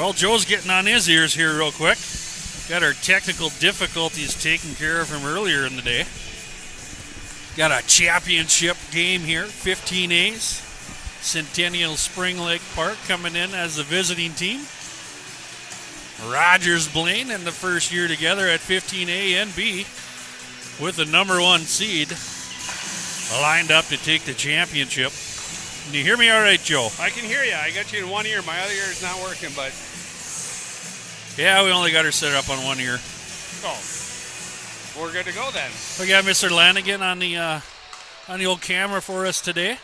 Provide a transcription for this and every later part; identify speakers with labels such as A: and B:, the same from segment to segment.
A: Well, Joe's getting on his ears here real quick. Got our technical difficulties taken care of from earlier in the day. Got a championship game here, 15As. Centennial Spring Lake Park coming in as the visiting team. Rogers Blaine in the first year together at 15A and B with the number 1 seed lined up to take the championship. Can you hear me all right, Joe?
B: I can hear you. I got you in one ear. My other ear is not working, but...
A: Yeah, we only got her set up on one ear.
B: Oh, we're good to go then.
A: We got Mr. Lanigan on the old camera for us today.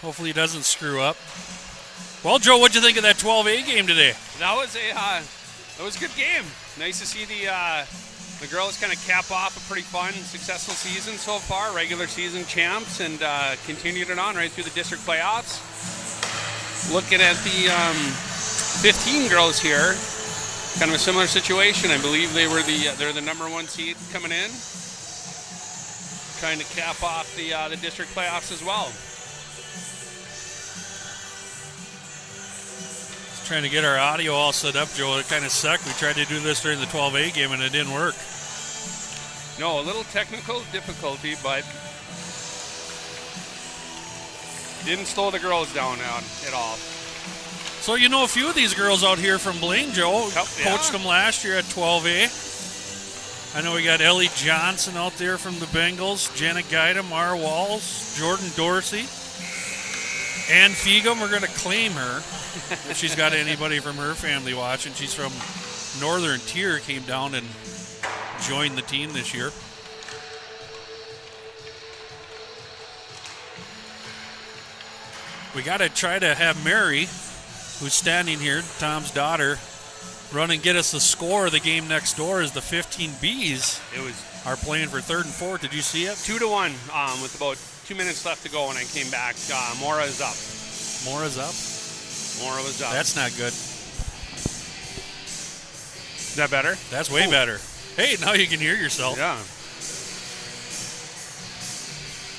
A: Hopefully he doesn't screw up. Well, Joe, what'd you think of that 12A game today?
B: That was a good game. Nice to see the girls kind of cap off a pretty fun, successful season so far. Regular season champs, and continued it on right through the district playoffs. Looking at the 15 girls here, kind of a similar situation. I believe they're the number 1 seed coming in, trying to cap off the district playoffs as well.
A: Trying to get our audio all set up, Joe. It kind of sucked. We tried to do this during the 12A game and it didn't work.
B: No, a little technical difficulty, but didn't slow the girls down at all.
A: So you know a few of these girls out here from Blaine, Joe. Coached them last year at 12A. I know we got Ellie Johnson out there from the Bengals, Jenna Guida, Mara Walls, Jordan Dorsey, Ann Fegum. We're going to claim her if she's got anybody from her family watching. She's from Northern Tier, came down and joined the team this year. We got to try to have Mary, who's standing here, Tom's daughter, run and get us the score of the game next door as the 15Bs are playing for 3rd and 4th. Did you see it?
B: 2-1 with about 2 minutes left to go when I came back. Mora is up.
A: Mora's up?
B: Mora was up.
A: That's not good.
B: Is that better?
A: That's way better. Hey, now you can hear yourself.
B: Yeah.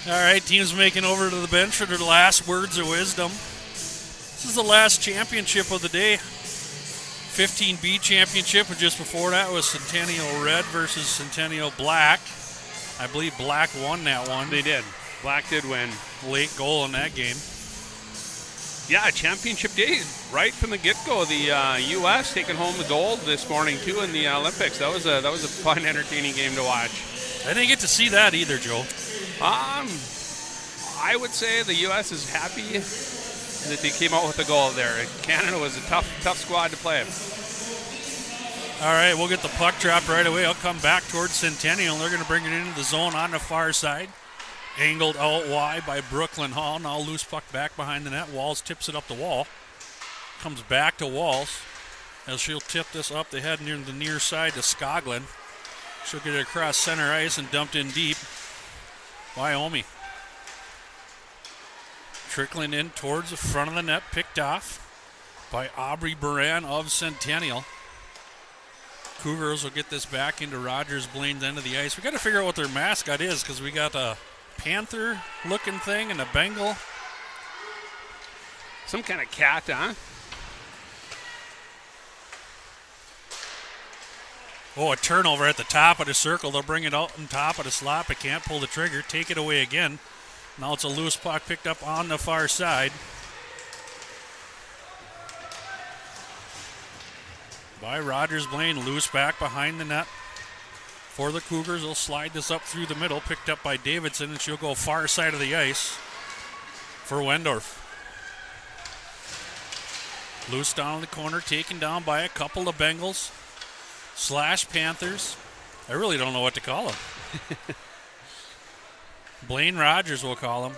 A: All right, teams making over to the bench for their last words of wisdom. This is the last championship of the day. 15B championship, and just before that was Centennial Red versus Centennial Black. I believe Black won that one.
B: They did. Black did win.
A: Late goal in that game.
B: Yeah, championship day right from the get-go. The U.S. taking home the gold this morning too in the Olympics. That was a fun, entertaining game to watch.
A: I didn't get to see that either, Joe.
B: I would say the U.S. is happy that they came out with the gold there. Canada was a tough squad to play.
A: All right, we'll get the puck dropped right away. I'll come back towards Centennial. They're going to bring it into the zone on the far side. Angled out wide by Brooklyn Hall. Now loose puck back behind the net. Walls tips it up the wall. Comes back to Walls as she'll tip this up the head near the near side to Skoglund. She'll get it across center ice and dumped in deep. Wyoming. Trickling in towards the front of the net. Picked off by Aubrey Baran of Centennial. Cougars will get this back into Rogers Blaine's end of the ice. We got to figure out what their mascot is because we got a panther-looking thing and a Bengal.
B: Some kind of cat, huh?
A: Oh, a turnover at the top of the circle. They'll bring it out on top of the slot. It can't pull the trigger. Take it away again. Now it's a loose puck picked up on the far side by Rogers Blaine. Loose back behind the net for the Cougars. They'll slide this up through the middle. Picked up by Davidson, and she'll go far side of the ice for Wendorf. Loose down in the corner, taken down by a couple of Bengals / Panthers. I really don't know what to call them. Blaine Rogers will call him.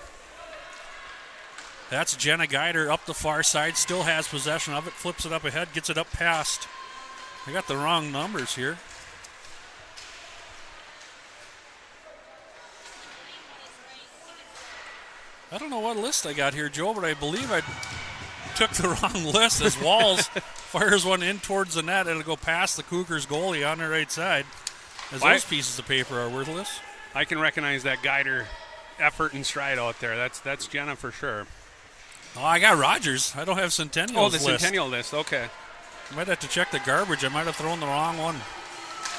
A: That's Jenna Guider up the far side. Still has possession of it. Flips it up ahead. Gets it up past. I got the wrong numbers here. I don't know what list I got here, Joe, but I believe I took the wrong list as Walls fires one in towards the net. It'll go past the Cougars goalie on the right side as those pieces of paper are worthless.
B: I can recognize that Guider effort and stride out there. That's Jenna for sure.
A: Oh, I got Rogers. I don't have Centennial's
B: the
A: list.
B: Centennial list. Okay.
A: Might have to check the garbage. I might have thrown the wrong one.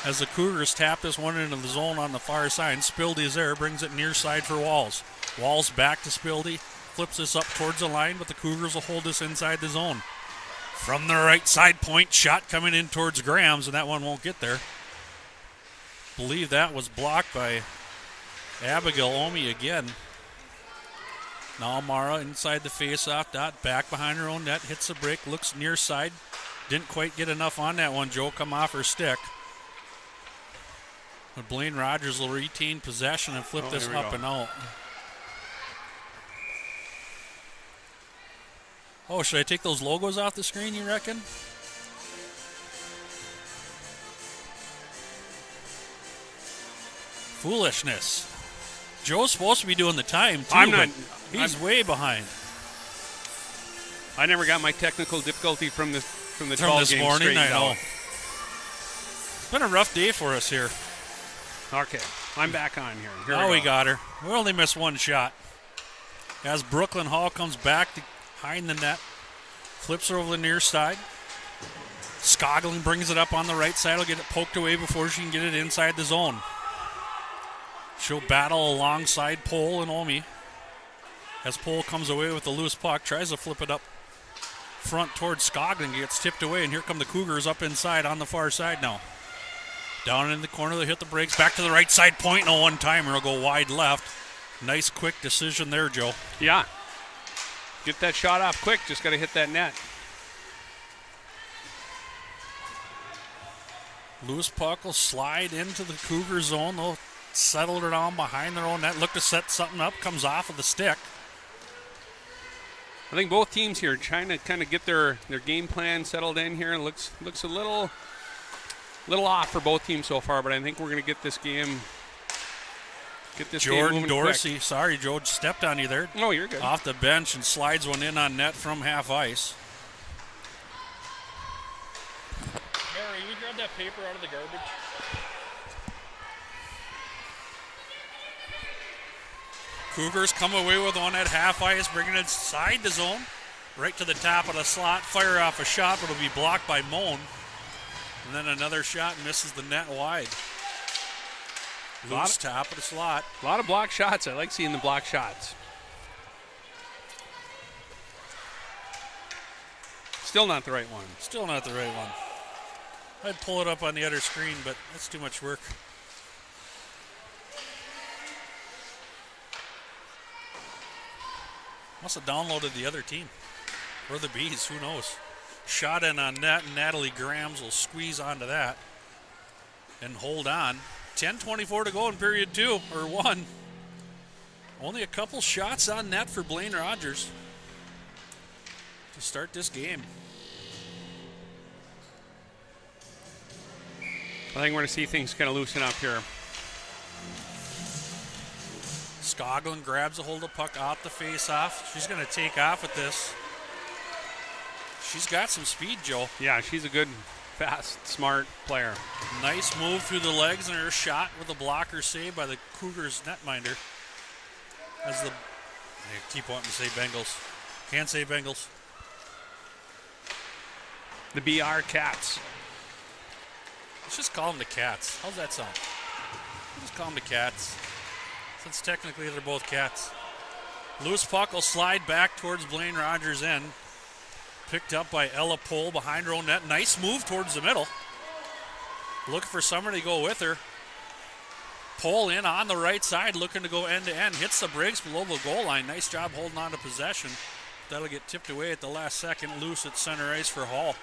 A: As the Cougars tap this one into the zone on the far side. Spildy's there, brings it near side for Walls. Walls back to Spildy, flips this up towards the line, but the Cougars will hold this inside the zone. From the right side point, shot coming in towards Grams, and that one won't get there. Believe that was blocked by Abigail Omi again. Now Mara inside the face-off dot, back behind her own net, hits the break, looks near side. Didn't quite get enough on that one, Joe, come off her stick. But Blaine Rogers will retain possession and flip this up and out. Oh, should I take those logos off the screen, you reckon? Foolishness. Joe's supposed to be doing the time, too.
B: I'm not.
A: He's way behind.
B: I never got my technical difficulty from the 12
A: this
B: games
A: morning, I know.
B: out.
A: It's been a rough day for us here.
B: Okay, I'm back on here.
A: Now we got her. We only missed one shot. As Brooklyn Hall comes back behind the net, flips her over the near side. Skoglund brings it up on the right side. Will get it poked away before she can get it inside the zone. She'll battle alongside Pole and Omi. As Pole comes away with the loose puck, tries to flip it up front towards Skoglund, gets tipped away, and here come the Cougars up inside on the far side now. Down in the corner, they hit the brakes, back to the right side point, and a one-timer will go wide left. Nice quick decision there, Joe.
B: Yeah. Get that shot off quick, just got to hit that net.
A: Loose puck will slide into the Cougar zone. They'll settle it down behind their own net, look to set something up, comes off of the stick.
B: I think both teams here trying to kind of get their game plan settled in here. It looks a little off for both teams so far, but I think we're going to get this game
A: Jordan
B: moving
A: Dorsey,
B: quick.
A: Sorry, Joe, stepped on you there.
B: No, you're good.
A: Off the bench and slides one in on net from half ice.
C: Mary, you grab that paper out of the garbage?
A: Cougars come away with one at half ice, bringing it inside the zone, right to the top of the slot. Fire off a shot, but it'll be blocked by Moan. And then another shot misses the net wide. Loose top of the slot.
B: A lot of block shots. I like seeing the block shots. Still not the right one.
A: Still not the right one. I'd pull it up on the other screen, but that's too much work. Must have downloaded the other team. Or the Bees, who knows. Shot in on net, and Natalie Grams will squeeze onto that and hold on. 10:24 to go in period 2, or 1. Only a couple shots on net for Blaine Rogers to start this game.
B: I think we're going to see things kind of loosen up here.
A: Skoglund grabs a hold of puck off the face-off. She's going to take off with this. She's got some speed, Joe.
B: Yeah, she's a good, fast, smart player.
A: Nice move through the legs and her shot with a blocker save by the Cougars netminder. I keep wanting to say Bengals. Can't say Bengals.
B: The BR Cats.
A: Let's just call them the Cats. How's that sound? Let's just call them the Cats, since technically they're both Cats. Loose puck will slide back towards Blaine Rogers' end. Picked up by Ella Pole behind her own net. Nice move towards the middle. Looking for somebody to go with her. Pole in on the right side, looking to go end to end. Hits the brakes below the goal line. Nice job holding on to possession. That'll get tipped away at the last second. Loose at center ice for Hall.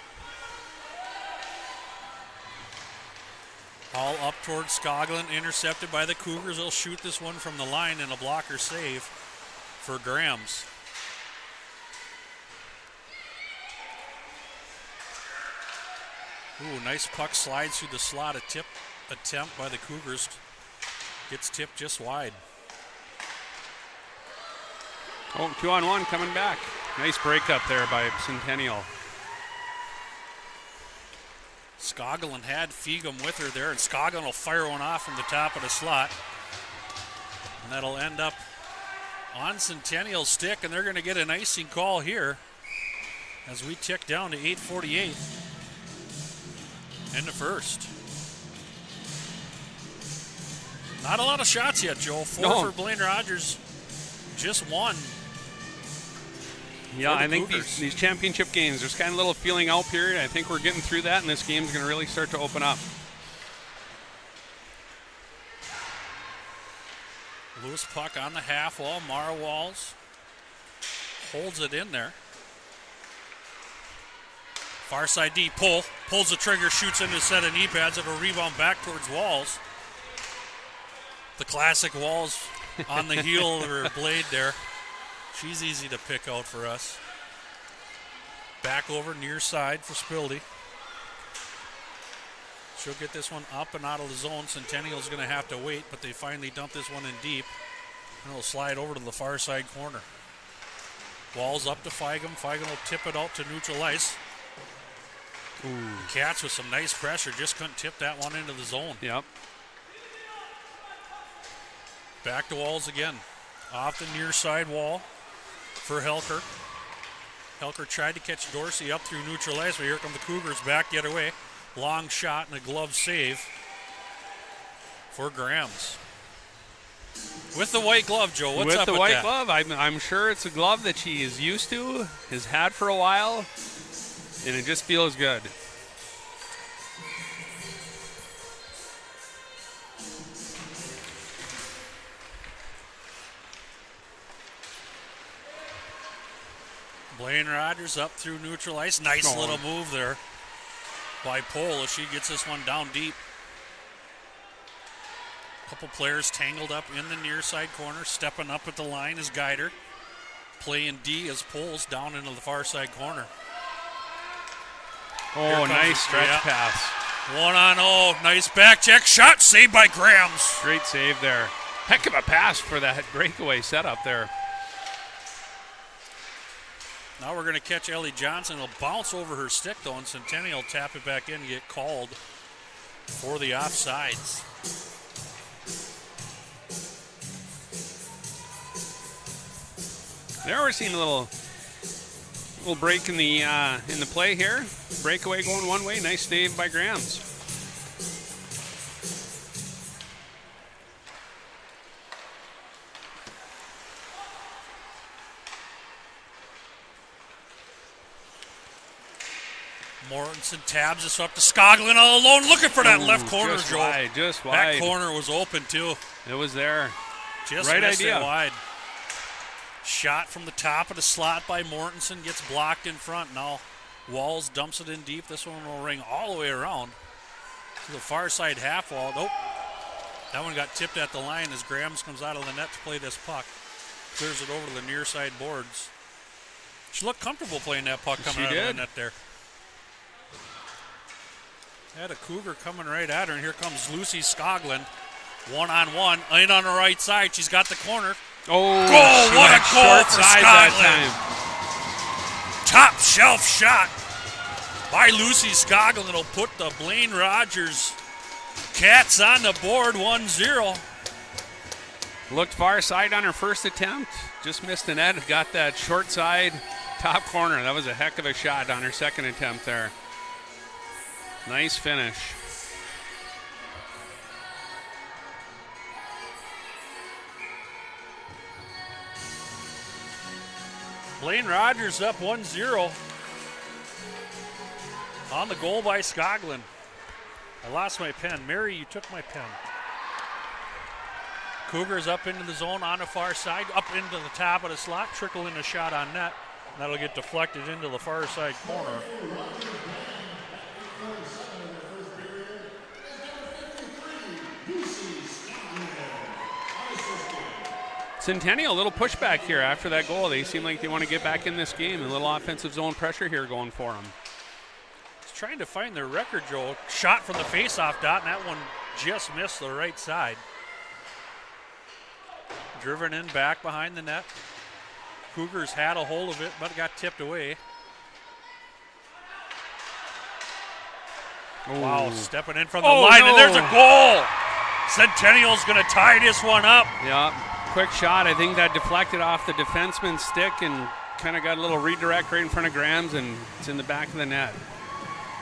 A: Hall up towards Skoglund, intercepted by the Cougars. They'll shoot this one from the line and a blocker save for Grams. Ooh, nice puck slides through the slot. A tip attempt by the Cougars. Gets tipped just wide.
B: Oh, 2-on-1 coming back. Nice breakup there by Centennial.
A: Skoglund had Feegum with her there, and Skoglund will fire one off from the top of the slot. And that'll end up on Centennial stick, and they're going to get an icing call here as we tick down to 8:48 in the first. Not a lot of shots yet, Joe. Four for Blaine Rogers, just one.
B: Yeah, I think these championship games, there's kind of a little feeling out period. I think we're getting through that, and this game's going to really start to open up.
A: Loose puck on the half wall. Mara Walls holds it in there. Far side D, pulls the trigger, shoots into a set of knee pads. It'll rebound back towards Walls. The classic Walls on the heel or blade there. She's easy to pick out for us. Back over near side for Spildy. She'll get this one up and out of the zone. Centennial's going to have to wait, but they finally dump this one in deep. And it'll slide over to the far side corner. Walls up to Feigem. Feigem will tip it out to neutral ice. Cats with some nice pressure. Just couldn't tip that one into the zone.
B: Yep.
A: Back to Walls again. Off the near side wall for Helker. Helker tried to catch Dorsey up through neutral ice, but here come the Cougars back the other way. Long shot and a glove save for Grams. With the white glove, Joe, what's up with that?
B: With the white glove, I'm sure it's a glove that she is used to, has had for a while, and it just feels good.
A: Blaine Rogers up through neutral ice. Nice little move there by Pohl as she gets this one down deep. Couple players tangled up in the near side corner. Stepping up at the line is Geider. Playing D as Pohl's down into the far side corner.
B: Oh, nice stretch pass.
A: 1-on-0. Nice back check. Shot saved by Grams.
B: Great save there. Heck of a pass for that breakaway setup there.
A: Now we're going to catch Ellie Johnson. It'll bounce over her stick, though, and Centennial will tap it back in and get called for the offsides.
B: There we're seeing a little break in the play here. Breakaway going one way. Nice save by Grams.
A: Mortensen tabs us up to Skoglund all alone, looking for that left corner,
B: just
A: Joe.
B: Wide, just wide.
A: That corner was open, too.
B: It was there.
A: Just
B: right
A: missed
B: idea.
A: It wide. Shot from the top of the slot by Mortensen, gets blocked in front. Now Walls dumps it in deep. This one will ring all the way around to the far side half wall. Nope. That one got tipped at the line as Grams comes out of the net to play this puck. Clears it over to the near side boards. She looked comfortable playing that puck coming out of the net there. Had a Cougar coming right at her, and here comes Lucy Skoglund. 1-on-1, in on the right side. She's got the corner.
B: Oh,
A: goal! What a goal for Skoglund! Top shelf shot by Lucy Skoglund. It'll put the Blaine Rogers Cats on the board, 1-0.
B: Looked far side on her first attempt. Just missed the net. Got that short side top corner. That was a heck of a shot on her second attempt there. Nice finish.
A: Blaine Rogers up 1-0 on the goal by Skoglund. I lost my pen. Mary, you took my pen. Cougars up into the zone on the far side, up into the top of the slot, trickle in a shot on net. That'll get deflected into the far side corner.
B: Centennial, a little pushback here after that goal. They seem like they want to get back in this game. A little offensive zone pressure here going for them.
A: Just trying to find their record, Joe. Shot from the faceoff dot, and that one just missed the right side. Driven in back behind the net. Cougars had a hold of it, but it got tipped away.
B: Ooh.
A: Wow, stepping in from the line, and there's a goal. Centennial's going to tie this one up.
B: Yeah. Quick shot. I think that deflected off the defenseman's stick and kind of got a little redirect right in front of Grams, and it's in the back of the net.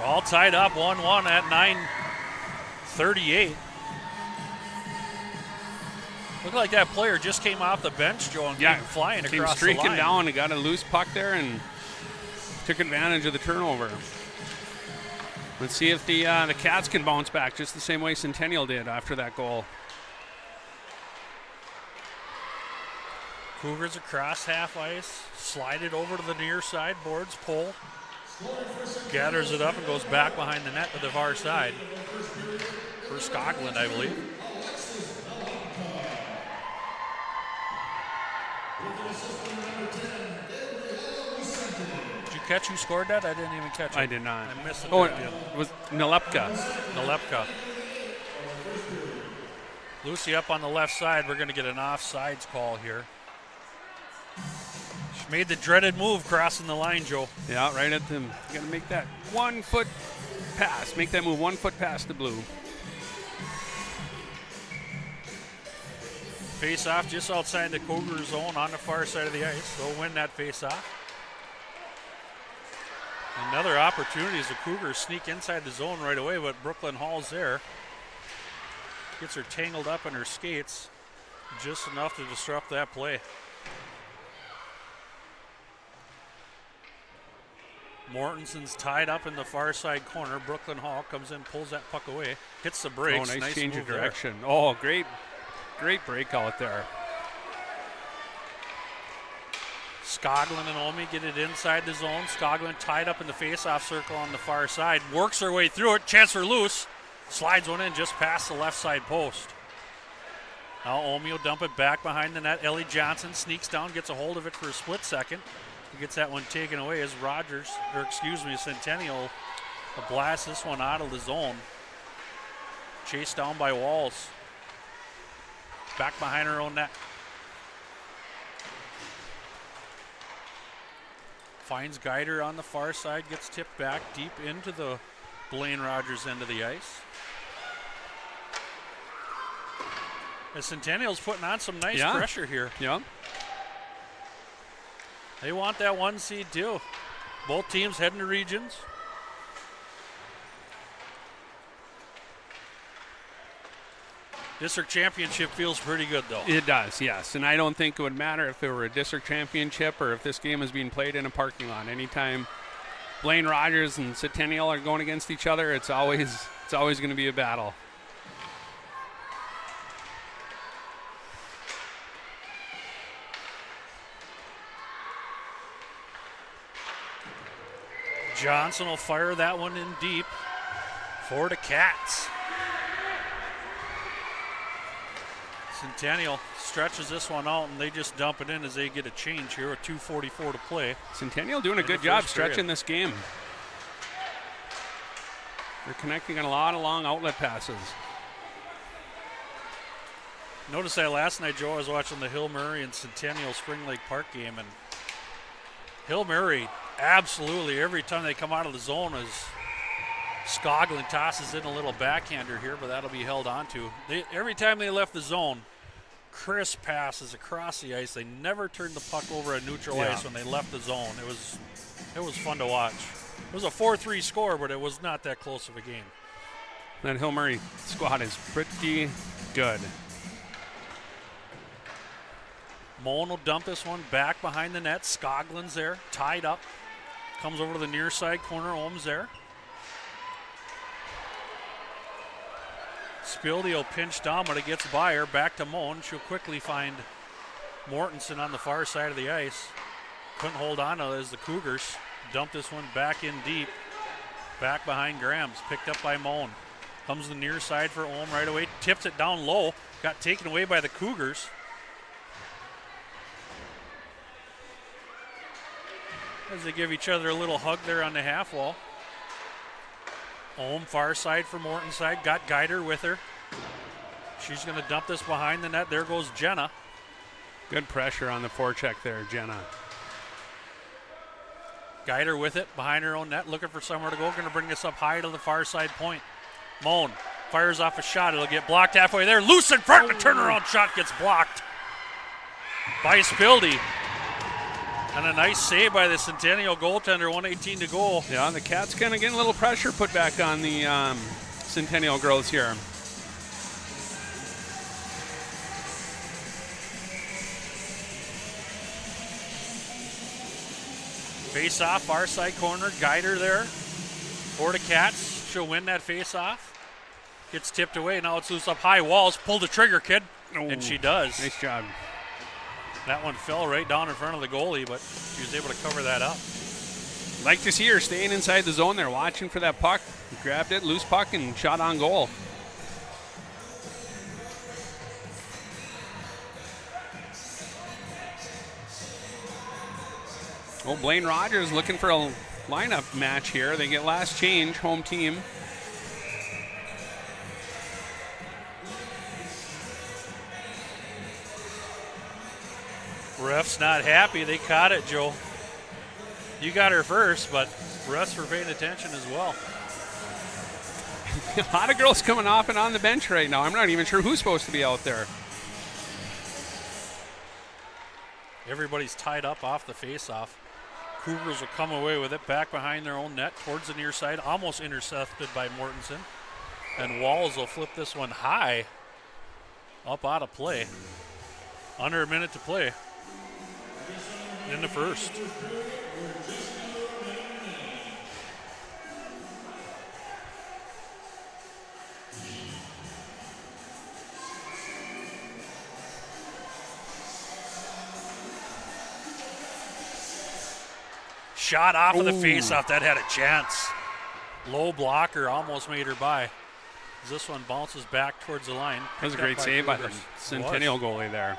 A: All tied up 1-1 at 9:38. Looked like that player just came off the bench, Joe, and came flying across the line.
B: Streaking down and got a loose puck there and took advantage of the turnover. Let's see if the Cats can bounce back just the same way Centennial did after that goal.
A: Cougars across half ice, slide it over to the near side, boards, pull, gathers it up and goes back behind the net to the far side. For Skoglund, I believe. Did you catch who scored that? I didn't even catch it.
B: I did not.
A: I missed it.
B: Oh, it was Nalepka.
A: Lucy up on the left side. We're going to get an offsides call here. She made the dreaded move crossing the line, Joe.
B: Yeah, right at them. You got to make that 1 foot pass. Make that move 1 foot past the blue.
A: Face-off just outside the Cougar zone on the far side of the ice. They'll win that face-off. Another opportunity as the Cougars sneak inside the zone right away, but Brooklyn Hall's there. Gets her tangled up in her skates just enough to disrupt that play. Mortenson's tied up in the far side corner. Brooklyn Hall comes in, pulls that puck away, hits the brakes.
B: Oh, nice change of direction.
A: There.
B: Oh, great breakout there.
A: Skoglund and Omi get it inside the zone. Skoglund tied up in the face-off circle on the far side. Works her way through it. Chance for loose. Slides one in just past the left side post. Now Omi will dump it back behind the net. Ellie Johnson sneaks down, gets a hold of it for a split second. He gets that one taken away as Centennial will blast this one out of the zone. Chased down by Walls. Back behind her own net. Finds Geider on the far side, gets tipped back deep into the Blaine Rogers end of the ice. And Centennial's putting on some nice pressure here.
B: Yeah.
A: They want that 1 seed too. Both teams heading to regions. District championship feels pretty good though.
B: It does, yes. And I don't think it would matter if it were a district championship or if this game is being played in a parking lot. Anytime Blaine Rogers and Centennial are going against each other, it's always going to be a battle.
A: Johnson will fire that one in deep for the Cats. Centennial stretches this one out, and they just dump it in as they get a change here with 2:44 to play.
B: Centennial doing a good job stretching this game. They're connecting on a lot of long outlet passes.
A: Noticed that last night, Joe. I was watching the Hill Murray and Centennial Spring Lake Park game, and Hill Murray absolutely every time they come out of the zone as Skoglund tosses in a little backhander here, but that'll be held on to. Every time they left the zone, crisp passes across the ice. They never turned the puck over at neutral ice when they left the zone. It was fun to watch. It was a 4-3 score, but it was not that close of a game.
B: That Hill Murray squad is pretty good.
A: Moen will dump this one back behind the net. Skoglund's there, tied up. Comes over to the near side corner. Ohm's there. Spildy will pinch down, but it gets by her. Back to Moen. She'll quickly find Mortensen on the far side of the ice. Couldn't hold on to it as the Cougars dump this one back in deep. Back behind Grams. Picked up by Moen. Comes to the near side for Ohm right away. Tips it down low. Got taken away by the Cougars. As they give each other a little hug there on the half wall. Ohm far side for Morton side. Got Geider with her. She's going to dump this behind the net. There goes Jenna.
B: Good pressure on the forecheck there, Jenna.
A: Geider with it behind her own net, looking for somewhere to go. Going to bring this up high to the far side point. Moen fires off a shot. It'll get blocked halfway there. Loose in front. The turnaround shot gets blocked. by Spildy. And a nice save by the Centennial goaltender, 1:18 to go.
B: Yeah, the Cats kind of getting a little pressure put back on the Centennial girls here.
A: Face off, far side corner, Guider there for the Cats. She'll win that face off. Gets tipped away, now it's loose up high. Walls, pull the trigger, kid. And she does.
B: Nice job.
A: That one fell right down in front of the goalie, but she was able to cover that up.
B: Like to see her staying inside the zone there, watching for that puck. Grabbed it, loose puck, and shot on goal. Well, Blaine Rogers looking for a lineup match here. They get last change, home team.
A: Ref's not happy. They caught it, Joe. You got her first, but refs were paying attention as well.
B: A lot of girls coming off and on the bench right now. I'm not even sure who's supposed to be out there.
A: Everybody's tied up off the face-off. Cougars will come away with it back behind their own net towards the near side, almost intercepted by Mortensen. And Walls will flip this one high, up out of play. Under a minute to play in the first. Shot off of the face-off. That had a chance. Low blocker almost made her by. This one bounces back towards the line.
B: That was a great save by the Centennial goalie there.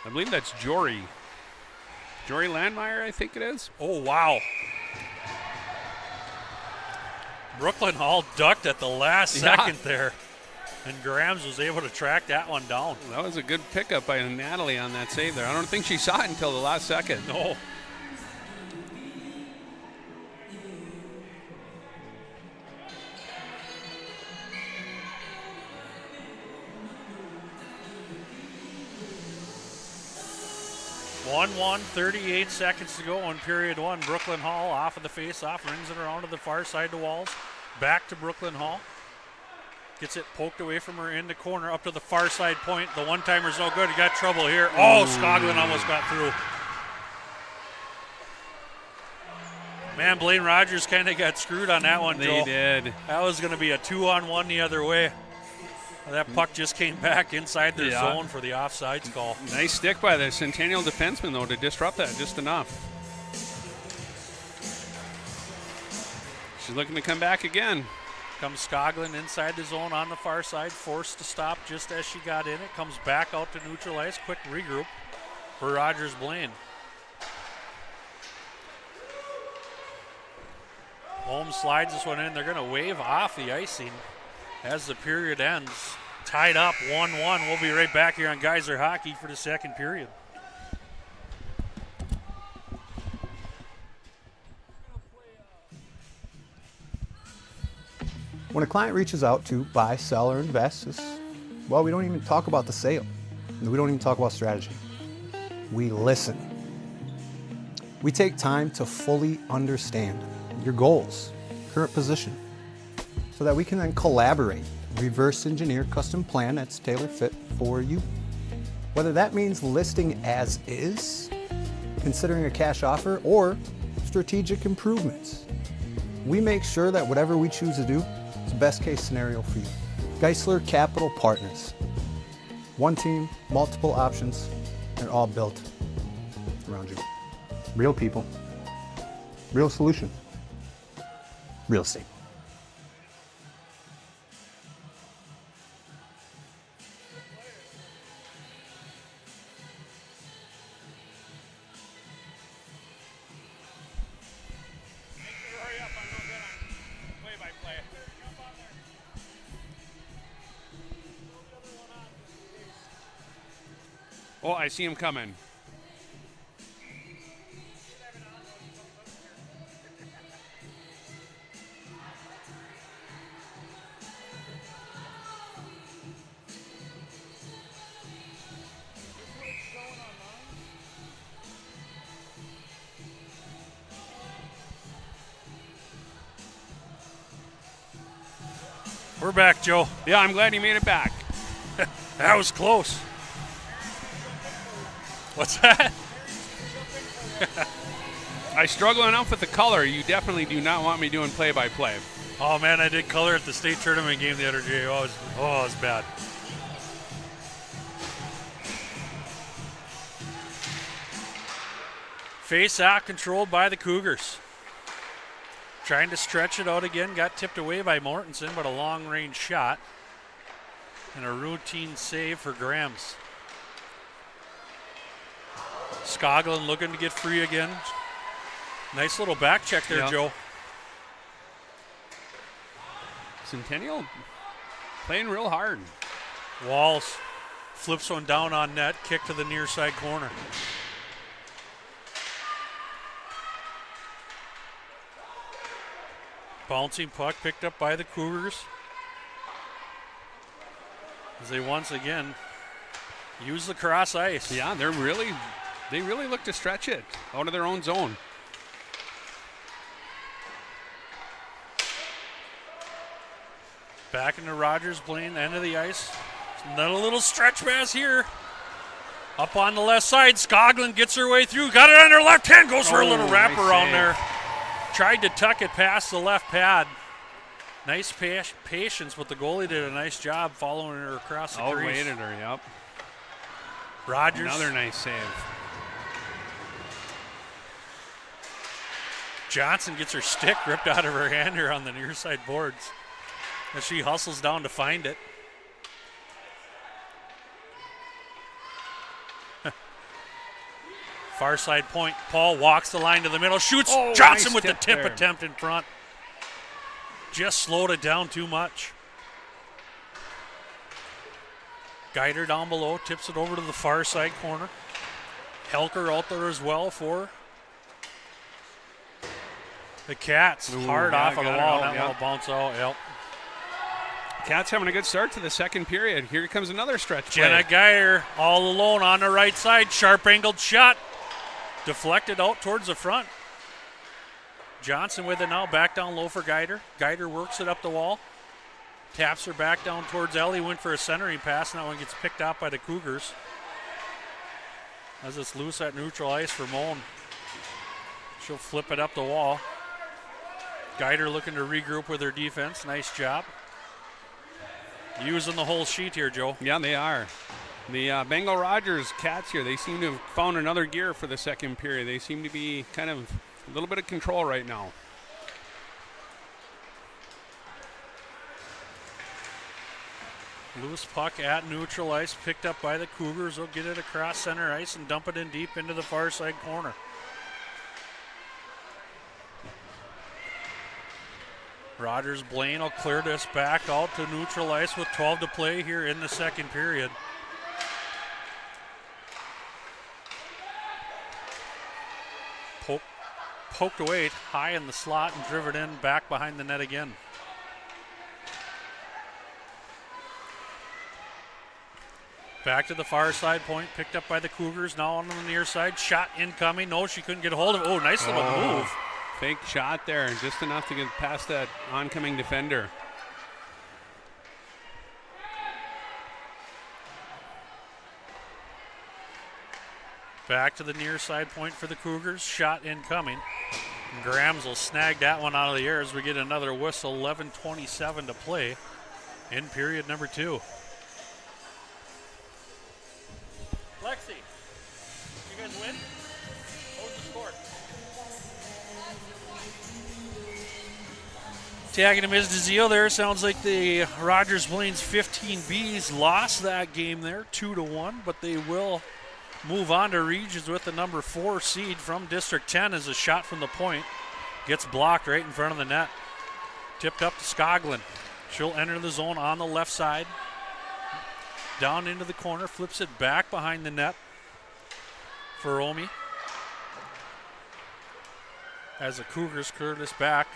B: I believe that's Jory. Jory Landmeyer, I think it is.
A: Oh, wow. Brooklyn Hall ducked at the last second there. And Grams was able to track that one down.
B: That was a good pickup by Natalie on that save there. I don't think she saw it until the last second.
A: No. One, 38 seconds to go in period one. Brooklyn Hall off of the face-off, rings it around to the far side to Walls. Back to Brooklyn Hall. Gets it poked away from her in the corner up to the far side point. The one-timer's no good. He got trouble here. Oh, Skoglund almost got through. Man, Blaine Rogers kind of got screwed on that one, Joe.
B: They did.
A: That was going to be a 2-on-1 the other way. That puck just came back inside their zone for the offsides call.
B: Nice stick by the Centennial defenseman, though, to disrupt that just enough. She's looking to come back again.
A: Comes Skoglund inside the zone on the far side, forced to stop just as she got in it. Comes back out to neutralize. Quick regroup for Rogers Blaine. Holmes slides this one in. They're going to wave off the icing as the period ends. Tied up 1-1. We'll be right back here on Geyser Hockey for the second period.
D: When a client reaches out to buy, sell, or invest, well, we don't even talk about the sale. We don't even talk about strategy. We listen. We take time to fully understand your goals, current position, so that we can then collaborate, reverse engineer custom plan that's tailor fit for you. Whether that means listing as is, considering a cash offer, or strategic improvements. We make sure that whatever we choose to do is the best case scenario for you. Geisler Capital Partners. One team, multiple options, they're all built around you. Real people, real solution, real estate.
B: Oh, I see him coming.
A: We're back, Joe.
B: Yeah, I'm glad you made it back.
A: That was close. What's that?
B: I struggle enough with the color. You definitely do not want me doing play-by-play.
A: Oh, man, I did color at the state tournament game the other day. Oh, it was bad. Face-off controlled by the Cougars. Trying to stretch it out again. Got tipped away by Mortensen, but a long-range shot. And a routine save for Grams. Skoglund looking to get free again. Nice little back check there,
B: yeah.
A: Joe.
B: Centennial playing real hard.
A: Walls flips one down on net. Kick to the near side corner. Bouncing puck picked up by the Cougars. As they once again use the cross ice.
B: Yeah, they really look to stretch it out of their own zone.
A: Back into Rogers, Blaine, end of the ice. Another little stretch pass here. Up on the left side, Skoglund gets her way through. Got it on her left hand, goes for a little wraparound there. Tried to tuck it past the left pad. Nice patience, but the goalie did a nice job following her across the crease.
B: Outweighted her, yep.
A: Rogers.
B: Another nice save.
A: Johnson gets her stick ripped out of her hand here on the near side boards as she hustles down to find it. Far side point. Paul walks the line to the middle, shoots. Johnson
B: nice
A: with the tip
B: there.
A: attempt in front. Just slowed it down too much. Geider down below, tips it over to the far side corner. Helker out there as well for the Cats. Hard off of the wall, and that will bounce out. Yep.
B: Cats having a good start to the second period. Here comes another stretch
A: Jenna
B: play.
A: Geider all alone on the right side. Sharp angled shot. Deflected out towards the front. Johnson with it now, back down low for Geider. Geider works it up the wall. Taps her back down towards Ellie. Went for a centering pass, and that one gets picked up by the Cougars. As it's loose at neutral ice for Moan. She'll flip it up the wall. Geider looking to regroup with her defense. Nice job. Using the whole sheet here, Joe.
B: Yeah, they are. The Bengal Rogers Cats here, they seem to have found another gear for the second period. They seem to be kind of a little bit of control right now.
A: Loose puck at neutral ice, picked up by the Cougars. They'll get it across center ice and dump it in deep into the far side corner. Rogers Blaine will clear this back out to neutral ice with 12 to play here in the second period. Poked away high in the slot and driven in back behind the net again. Back to the far side point, picked up by the Cougars, now on the near side. Shot incoming. No, she couldn't get a hold of it. Oh, nice little move.
B: Fake shot there, just enough to get past that oncoming defender.
A: Back to the near side point for the Cougars. Shot incoming. And Grams will snag that one out of the air as we get another whistle. 11:27 to play in period number 2. Lexi, you guys win? What was the score? Tagging him is DeZio there. Sounds like the Rogers Blaine's 15Bs lost that game there, 2-1, but they will move on to regions with the number 4 seed from District 10 as a shot from the point gets blocked right in front of the net. Tipped up to Skoglund. She'll enter the zone on the left side. Down into the corner, flips it back behind the net for Omi. As the Cougars clear this back.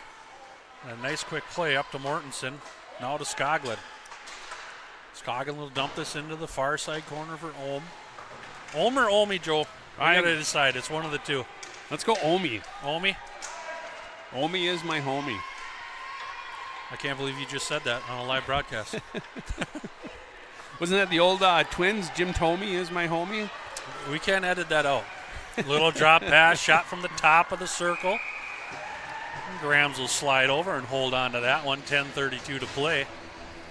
A: A nice quick play up to Mortensen. Now to Skoglund. Skoglund will dump this into the far side corner for Ohm. Ohm or Omi, Joe? We gotta decide. It's one of the two.
B: Let's go Omi.
A: Omi?
B: Omi is my homie.
A: I can't believe you just said that on a live broadcast.
B: Wasn't that the old Twins? Jim Thome is my homie.
A: We can't edit that out. Little drop pass, shot from the top of the circle. Grams will slide over and hold on to that one. 10:32 to play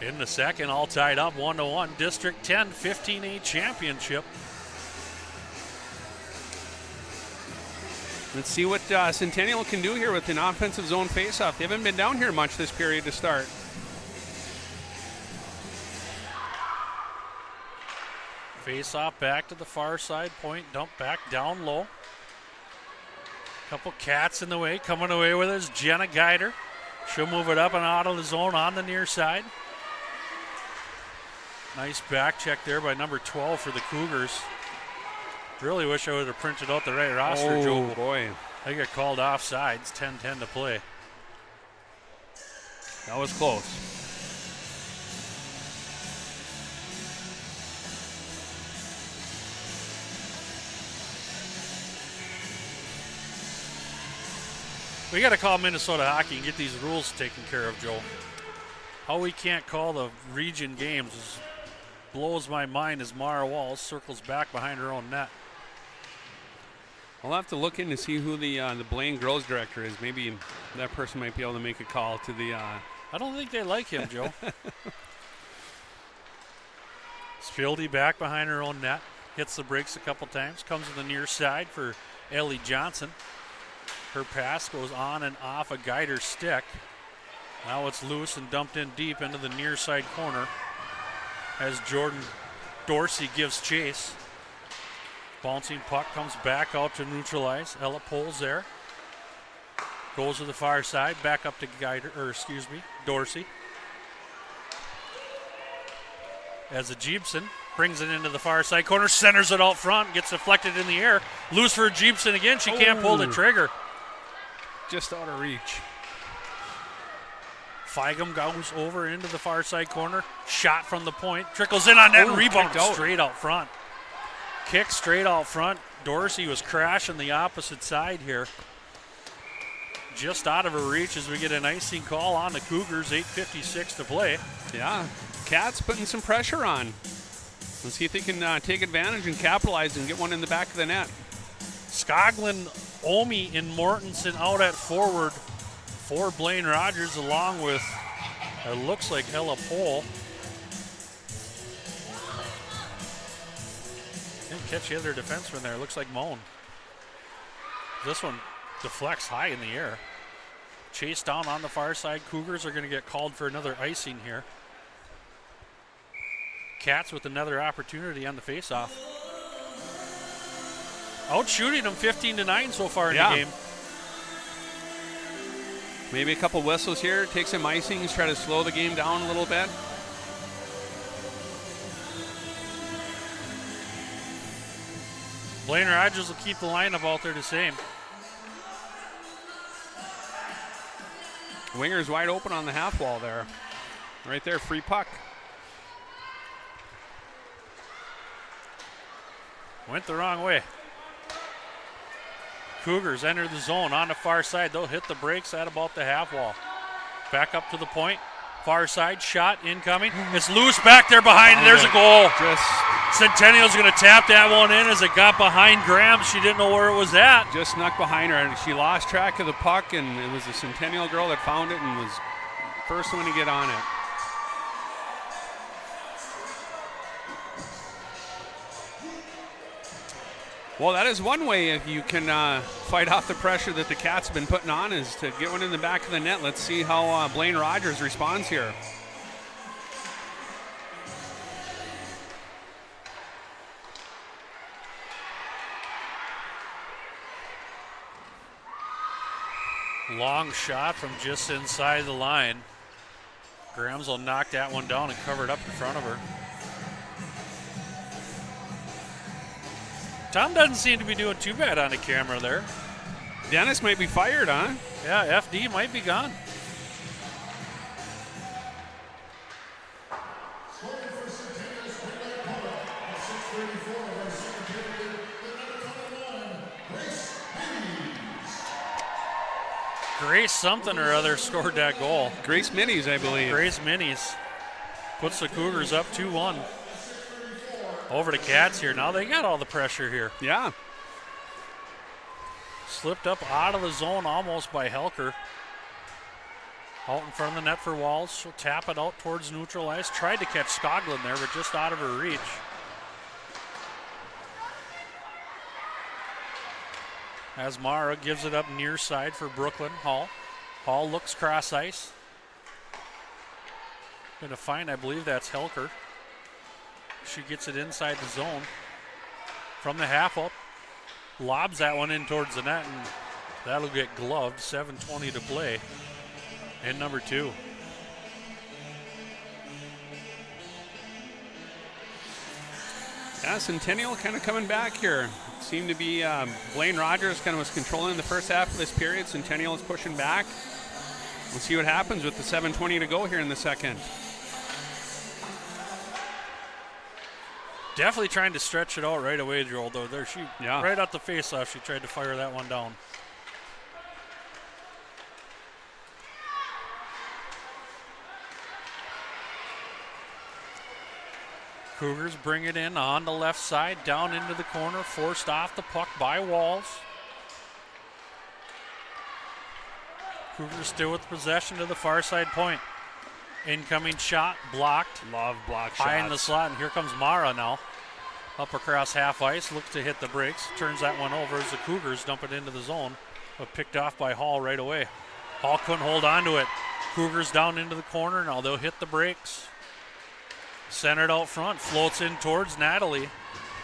A: in the second. All tied up 1-1. District 10 15A championship.
B: Let's see what Centennial can do here with an offensive zone faceoff. They haven't been down here much this period to start.
A: Face-off back to the far side. Point dump back down low. Couple cats in the way. Coming away with us, Jenna Geider. She'll move it up and out of the zone on the near side. Nice back check there by number 12 for the Cougars. Really wish I would have printed out the right roster, Joe.
B: Oh, boy.
A: They got called offsides. 10-10 to play.
B: That was close.
A: We got to call Minnesota Hockey and get these rules taken care of, Joe. How we can't call the region games blows my mind as Mara Walls circles back behind her own net.
B: I'll have to look in to see who the Blaine girls director is. Maybe that person might be able to make a call to the.
A: I don't think they like him, Joe. Spildy back behind her own net. Hits the brakes a couple times. Comes to the near side for Ellie Johnson. Her pass goes on and off a Geider stick. Now it's loose and dumped in deep into the near side corner as Jordan Dorsey gives chase. Bouncing puck comes back out to neutralize. Ella pulls there. Goes to the far side, back up to Dorsey. As a Jeepson brings it into the far side corner, centers it out front, gets deflected in the air. Loose for Jeepson again. She can't pull the trigger.
B: Just out of reach.
A: Feigum goes over into the far side corner. Shot from the point. Trickles in on net and rebound straight out front. Kick straight out front. Dorsey was crashing the opposite side here. Just out of her reach as we get an icing call on the Cougars. 8:56 to play.
B: Yeah, Cats putting some pressure on. Let's see if they can take advantage and capitalize and get one in the back of the net.
A: Skoglund, Omi, and Mortensen out at forward for Blaine Rogers, along with, it looks like Ella Pohl. Didn't catch the other defenseman there. Looks like Moan. This one deflects high in the air. Chase down on the far side. Cougars are going to get called for another icing here. Cats with another opportunity on the faceoff. Out shooting them 15-9 so far in the game.
B: Maybe a couple whistles here, take some icings, try to slow the game down a little bit.
A: Blaine Rogers will keep the lineup out there the same.
B: Winger's wide open on the half wall there. Right there, free puck.
A: Went the wrong way. Cougars enter the zone on the far side. They'll hit the brakes at about the half wall. Back up to the point. Far side shot incoming. It's loose back there behind. There's a goal. Centennial's going to tap that one in as it got behind Graham. She didn't know where it was at.
B: Just snuck behind her, and she lost track of the puck, and it was the Centennial girl that found it and was first one to get on it. Well, that is one way if you can fight off the pressure that the Cats have been putting on, is to get one in the back of the net. Let's see how Blaine Rogers responds here.
A: Long shot from just inside the line. Grams will knock that one down and cover it up in front of her. Tom doesn't seem to be doing too bad on the camera there.
B: Dennis might be fired, huh?
A: Yeah, FD might be gone. Grace something or other scored that goal.
B: Grace Minis, I believe.
A: Grace Minis puts the Cougars up 2-1. Over to Cats here. Now they got all the pressure here.
B: Yeah.
A: Slipped up out of the zone almost by Helker. Out in front of the net for Walls. She'll tap it out towards neutral ice. Tried to catch Skoglund there, but just out of her reach. As Mara gives it up near side for Brooklyn. Hall. Hall looks cross ice. Going to find, I believe that's Helker. She gets it inside the zone. From the half up. Lobs that one in towards the net, and that'll get gloved. 7:20 to play in number 2.
B: Yeah, Centennial kind of coming back here. Seemed to be Blaine Rogers kind of was controlling the first half of this period. Centennial is pushing back. We'll see what happens with the 7:20 to go here in the second.
A: Definitely trying to stretch it out right away, Joel, though. There she,
B: yeah.
A: Right out the face-off, she tried to fire that one down. Cougars bring it in on the left side, down into the corner, forced off the puck by Walls. Cougars still with possession to the far side point. Incoming shot, blocked.
B: Love block shots.
A: High in the slot, and here comes Mara now. Up across half ice, looks to hit the brakes. Turns that one over as the Cougars dump it into the zone. But picked off by Hall right away. Hall couldn't hold on to it. Cougars down into the corner. Now they'll hit the brakes. Centered out front, floats in towards Natalie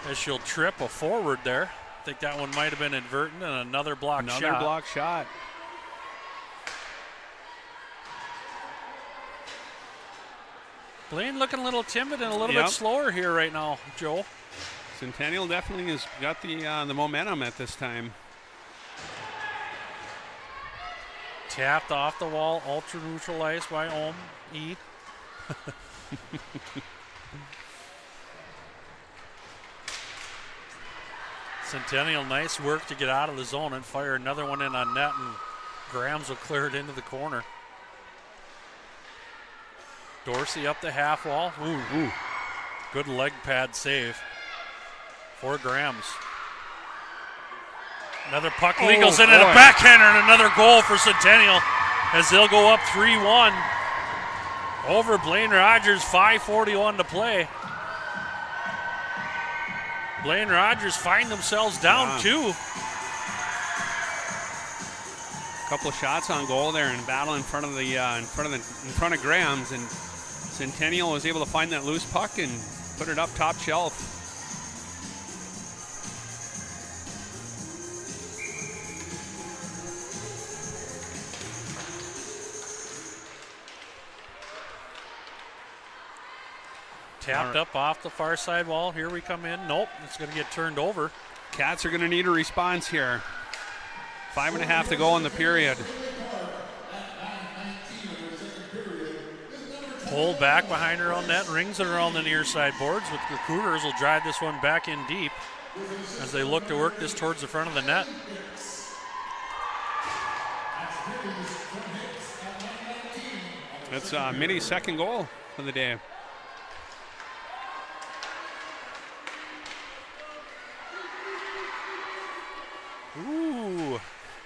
A: as she'll trip a forward there. I think that one might have been inadvertent, and another block shot.
B: Another block shot.
A: Blaine looking a little timid and a little bit slower here right now, Joe.
B: Centennial definitely has got the momentum at this time.
A: Tapped off the wall, ultra neutral ice by Ohm E. Centennial, nice work to get out of the zone and fire another one in on net, and Grams will clear it into the corner. Dorsey up the half wall. Ooh. Good leg pad save for Grams. Another puck legals in and a backhander, and another goal for Centennial as they'll go up 3-1 over Blaine Rogers. 5:41 to play. Blaine Rogers find themselves down 2.
B: A couple of shots on goal there and battle in front of Grams, and Centennial was able to find that loose puck and put it up top shelf.
A: Tapped up off the far side wall. Here we come in. Nope, it's going to get turned over.
B: Cats are going to need a response here. 5.5 to go in the period.
A: Pulled back behind her own net, rings it around the near side boards, but the Cougars will drive this one back in deep as they look to work this towards the front of the net.
B: That's Minnie's second goal of the day.
A: Ooh,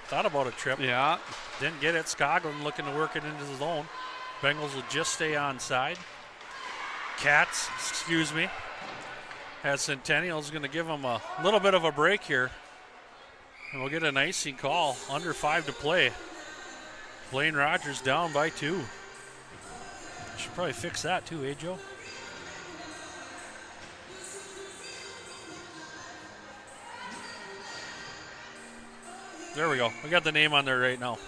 A: thought about a trip.
B: Yeah.
A: Didn't get it. Skoglund looking to work it into the zone. Bengals will just stay onside. Cats, has Centennial's going to give them a little bit of a break here. And we'll get an icing call. Under 5 to play. Blaine Rogers down by 2. Should probably fix that too, eh, Joe? There we go. We got the name on there right now.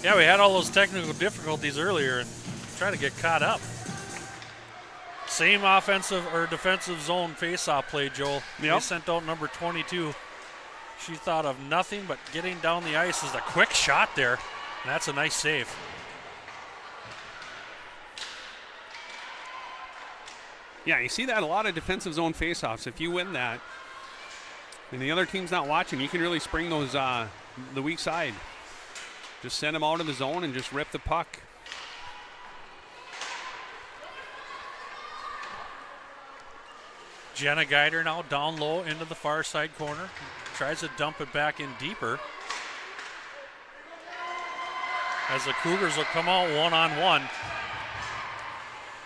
A: Yeah, we had all those technical difficulties earlier and trying to get caught up. Same offensive or defensive zone face-off play, Joel.
B: Yep.
A: They sent out number 22. She thought of nothing but getting down the ice. Is a quick shot there, and that's a nice save.
B: Yeah, you see that a lot of defensive zone faceoffs. If you win that, and the other team's not watching, you can really spring those the weak side. Just send them out of the zone and just rip the puck.
A: Jenna Geider now down low into the far side corner. Tries to dump it back in deeper. As the Cougars will come out one-on-one.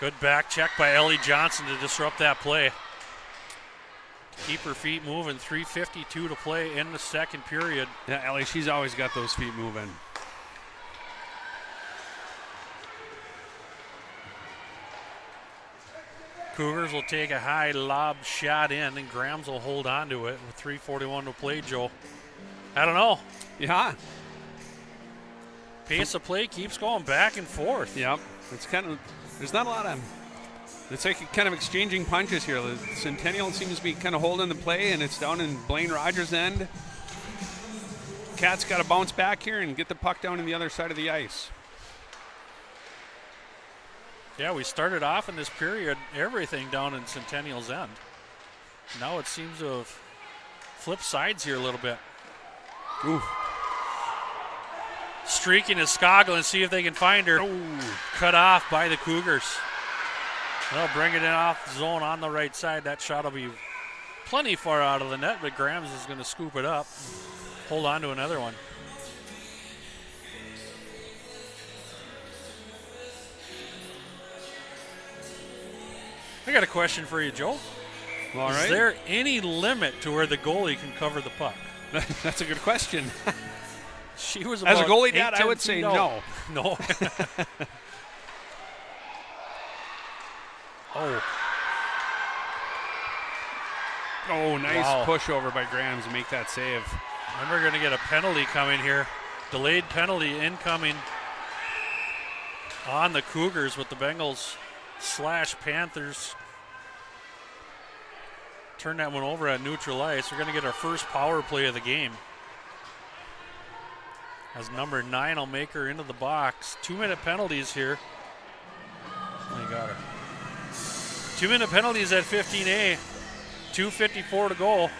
A: Good back check by Ellie Johnson to disrupt that play. Keep her feet moving. 3:52 to play in the second period.
B: Yeah, Ellie, she's always got those feet moving.
A: Cougars will take a high lob shot in, and Grams will hold on to it with 3:41 to play, Joe. I don't know.
B: Yeah.
A: Pace of play keeps going back and forth.
B: Yep. It's kind of, there's not a lot of, it's like kind of exchanging punches here. The Centennial seems to be kind of holding the play, and it's down in Blaine Rogers' end. Cats got to bounce back here and get the puck down in the other side of the ice.
A: Yeah, we started off in this period, everything down in Centennial's end. Now it seems to have flipped sides here a little bit.
B: Ooh.
A: Streaking is Skoglund, see if they can find her.
B: Ooh.
A: Cut off by the Cougars. They'll bring it in off the zone on the right side. That shot will be plenty far out of the net, but Grams is going to scoop it up. Hold on to another one. I got a question for you, Joe.
B: All right.
A: Is there any limit to where the goalie can cover the puck?
B: That's a good question.
A: She was
B: As a
A: about
B: goalie,
A: 8,
B: Dad, I
A: 10
B: would say
A: feet out.
B: no.
A: No. Oh.
B: Oh, nice
A: Wow.
B: pushover by Grams to make that save.
A: And we're going to get a penalty coming here. Delayed penalty incoming on the Cougars with the Bengals / Panthers. Turn that one over at neutral ice. We're going to get our first power play of the game. As number 9 will make her into the box. 2-minute penalties here. Oh, you got her. 2-minute penalties at 15A. 2:54 to go.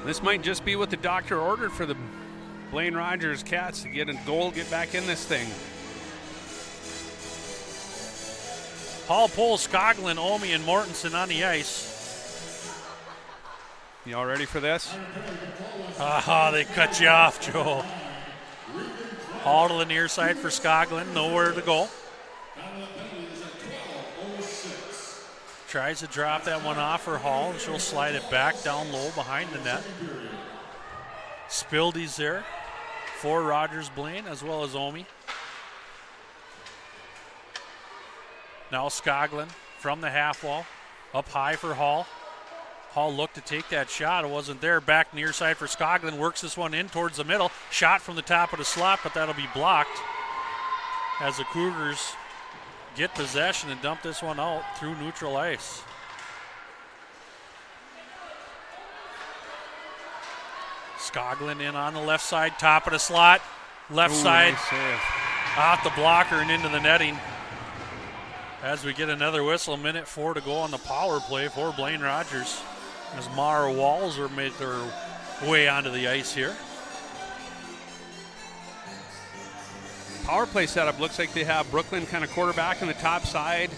B: This might just be what the doctor ordered for the Blaine Rogers Cats to get a goal, get back in this thing.
A: Hall pulls Skoglund, Omi, and Mortensen on the ice.
B: You all ready for this?
A: Ah, they cut you off, Joe. Hall to the near side for Skoglund, nowhere to go. Tries to drop that one off for Hall, and she'll slide it back down low behind the net. Spildy's there for Rogers Blaine as well as Omi. Now Skoglund from the half wall, up high for Hall. Hall looked to take that shot, it wasn't there. Back near side for Skoglund, works this one in towards the middle. Shot from the top of the slot, but that'll be blocked as the Cougars get possession and dump this one out through neutral ice. Skoglund in on the left side, top of the slot, left side,
B: Nice save.
A: off the blocker and into the netting. As we get another whistle, 1:04 to go on the power play for Blaine Rogers. As Mara Walls are made their way onto the ice here.
B: Power play setup looks like they have Brooklyn kind of quarterback on the top side.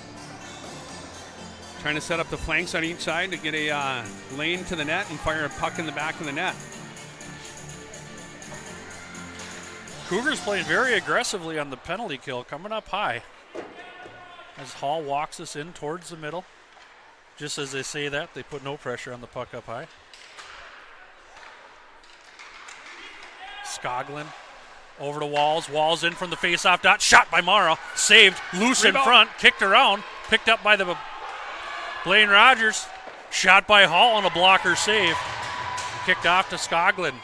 B: Trying to set up the flanks on each side to get a lane to the net and fire a puck in the back of the net.
A: Cougars playing very aggressively on the penalty kill, coming up high. As Hall walks us in towards the middle. Just as they say that, they put no pressure on the puck up high. Skoglund over to Walls. Walls in from the face-off dot. Shot by Morrow. Saved. Loose
B: Rebound.
A: in front. Kicked around. Picked up by the Blaine Rogers. Shot by Hall on a blocker save. Kicked off to Skoglund.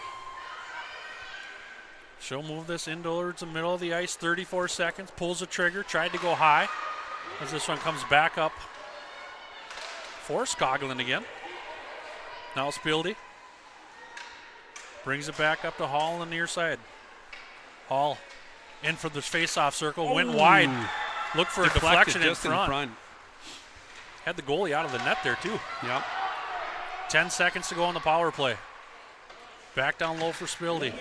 A: She'll move this in towards the middle of the ice. 34 seconds. Pulls the trigger. Tried to go high. As this one comes back up for Skoglund again. Now Spildy. Brings it back up to Hall on the near side. Hall in for the face-off circle. Went wide. Looked for a deflection in
B: just
A: front. Had the goalie out of the net there too.
B: Yep.
A: 10 seconds to go on the power play. Back down low for Spildy.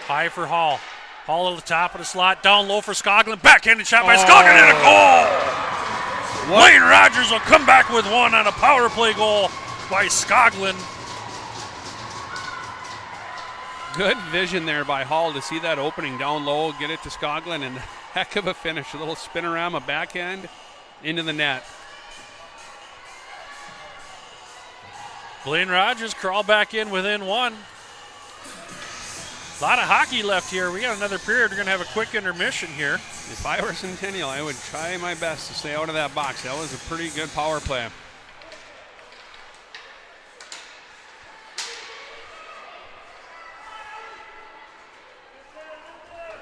A: High for Hall. Hall at the top of the slot. Down low for Skoglund. Backhanded shot by Skoglund and a goal! Blaine Rogers will come back with one on a power play goal by Skoglund.
B: Good vision there by Hall to see that opening down low, get it to Skoglund, and heck of a finish. A little spinorama backhand into the net.
A: Blaine Rogers crawl back in within one. A lot of hockey left here. We got another period. We're going to have a quick intermission here.
B: If I were Centennial, I would try my best to stay out of that box. That was a pretty good power play.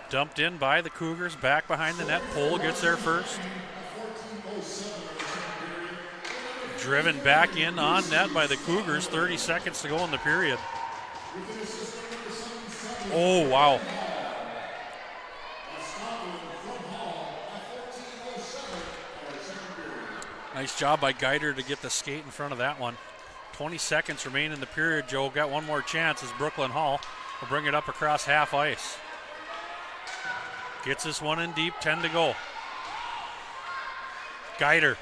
A: Dumped in by the Cougars, back behind the net. Pole gets there first. Driven back in on net by the Cougars. 30 seconds to go in the period. Oh, wow. Nice job by Geider to get the skate in front of that one. 20 seconds remain in the period. Joe got one more chance as Brooklyn Hall will bring it up across half ice. Gets this one in deep, 10 to go. Geider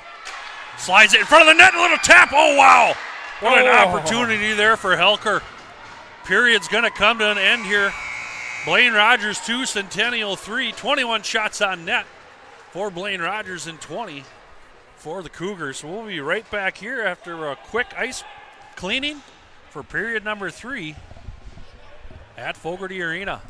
A: slides it in front of the net, a little tap. Oh, wow. What an opportunity there for Helker. Period's going to come to an end here. Blaine Rogers 2, Centennial 3. 21 shots on net for Blaine Rogers and 20 for the Cougars. We'll be right back here after a quick ice cleaning for period number 3 at Fogarty Arena.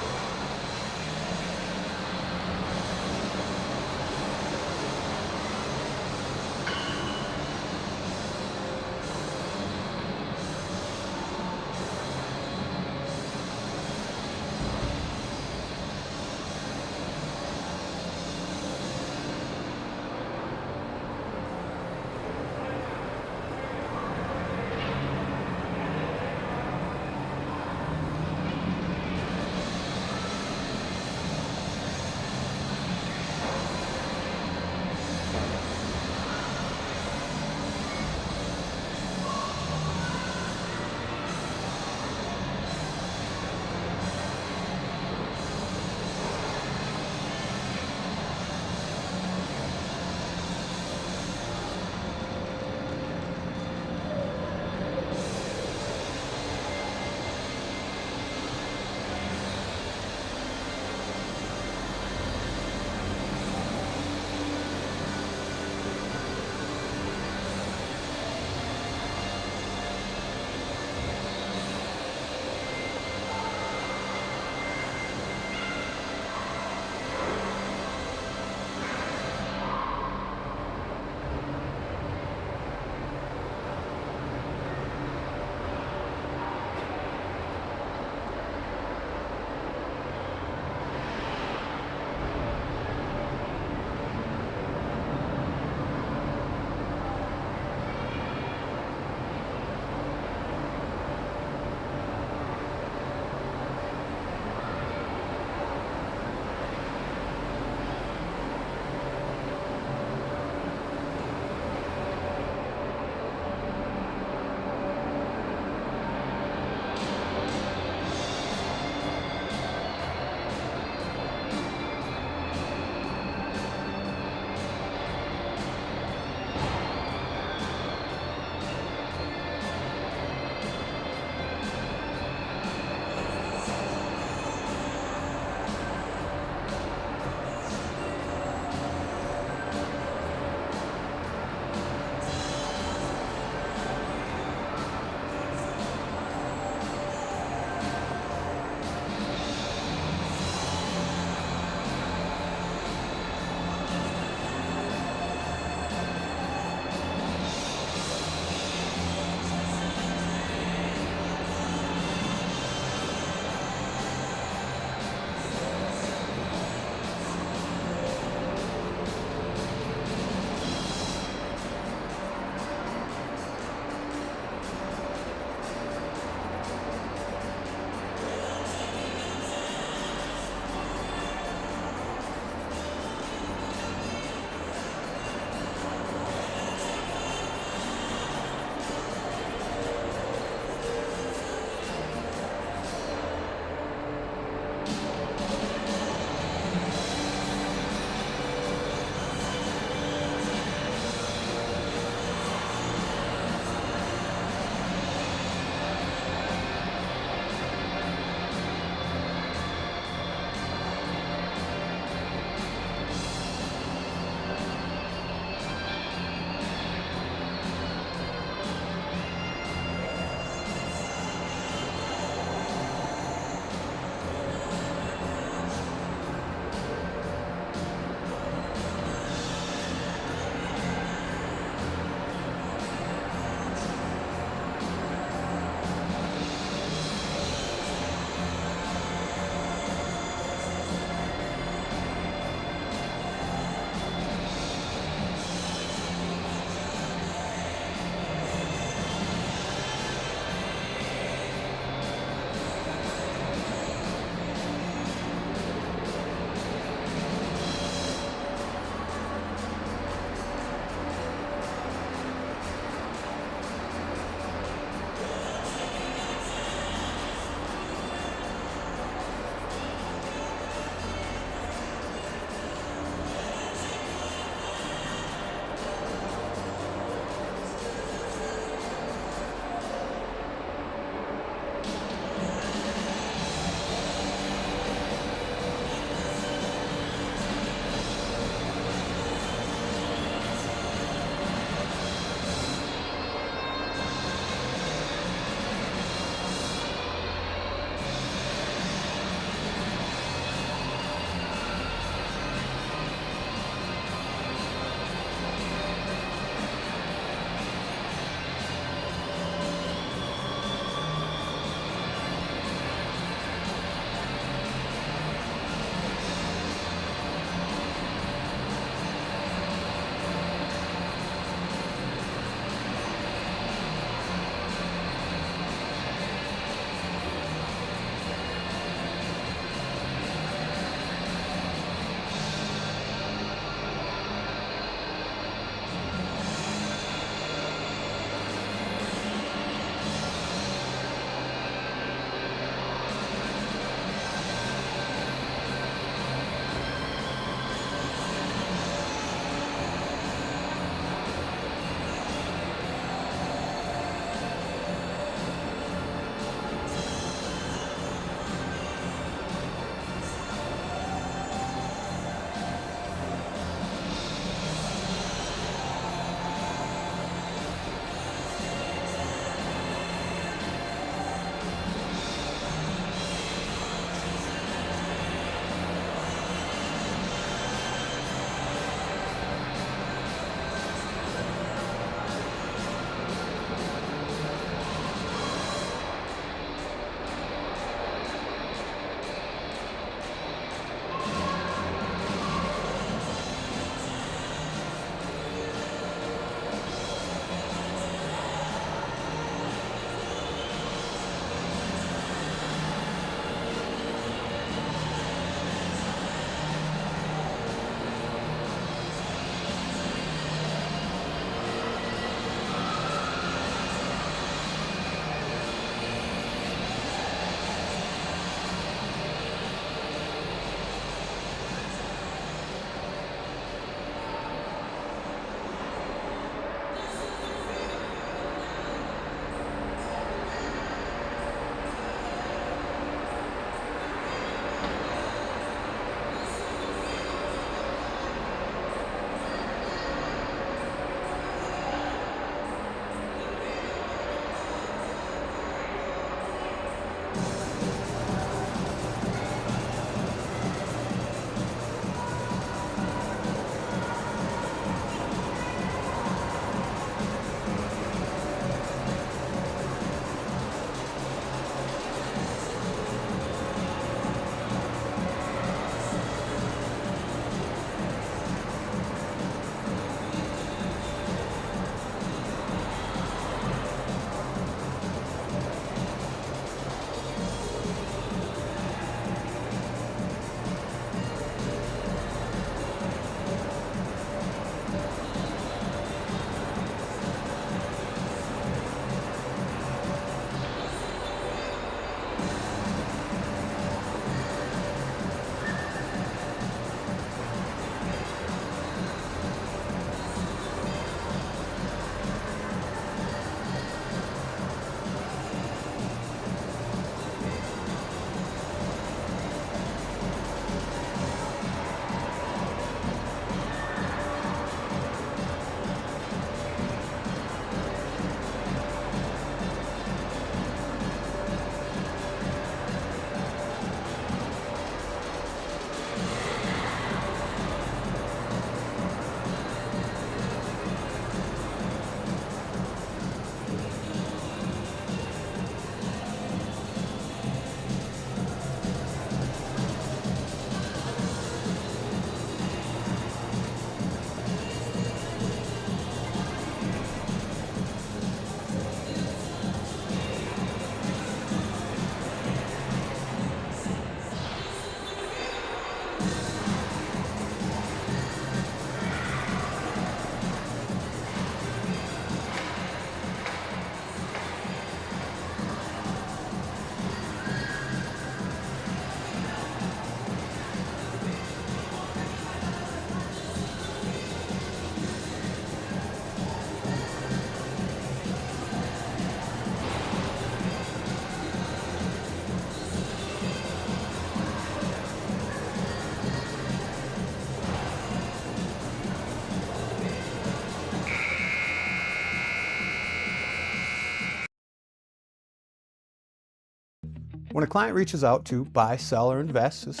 D: When a client reaches out to buy, sell, or invest,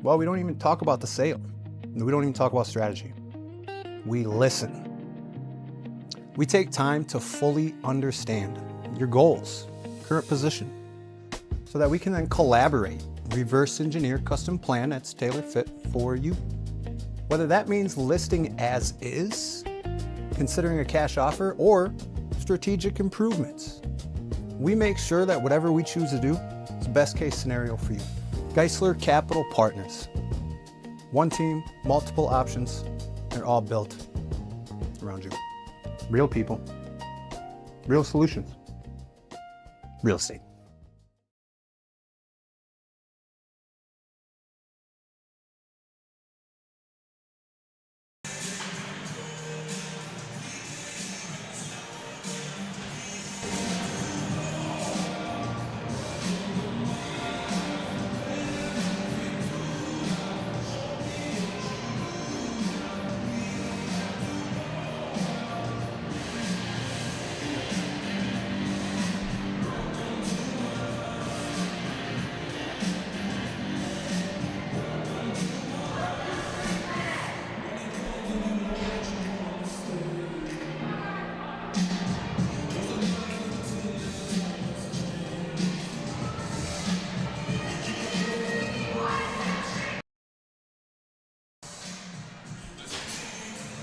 D: well, we don't even talk about the sale. We don't even talk about strategy. We listen. We take time to fully understand your goals, current position, so that we can then collaborate, reverse engineer custom plan that's tailor fit for you. Whether that means listing as is, considering a cash offer, or strategic improvements. We make sure that whatever we choose to do is the best case scenario for you. Geisler Capital Partners. One team, multiple options. They're all built around you. Real people, real solutions, real estate.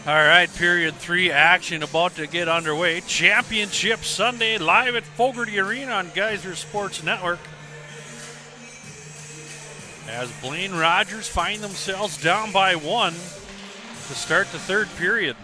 A: All right, period 3 action about to get underway. Championship Sunday live at Fogarty Arena on Geyser Sports Network. As Blaine Rogers find themselves down by 1 to start the third period.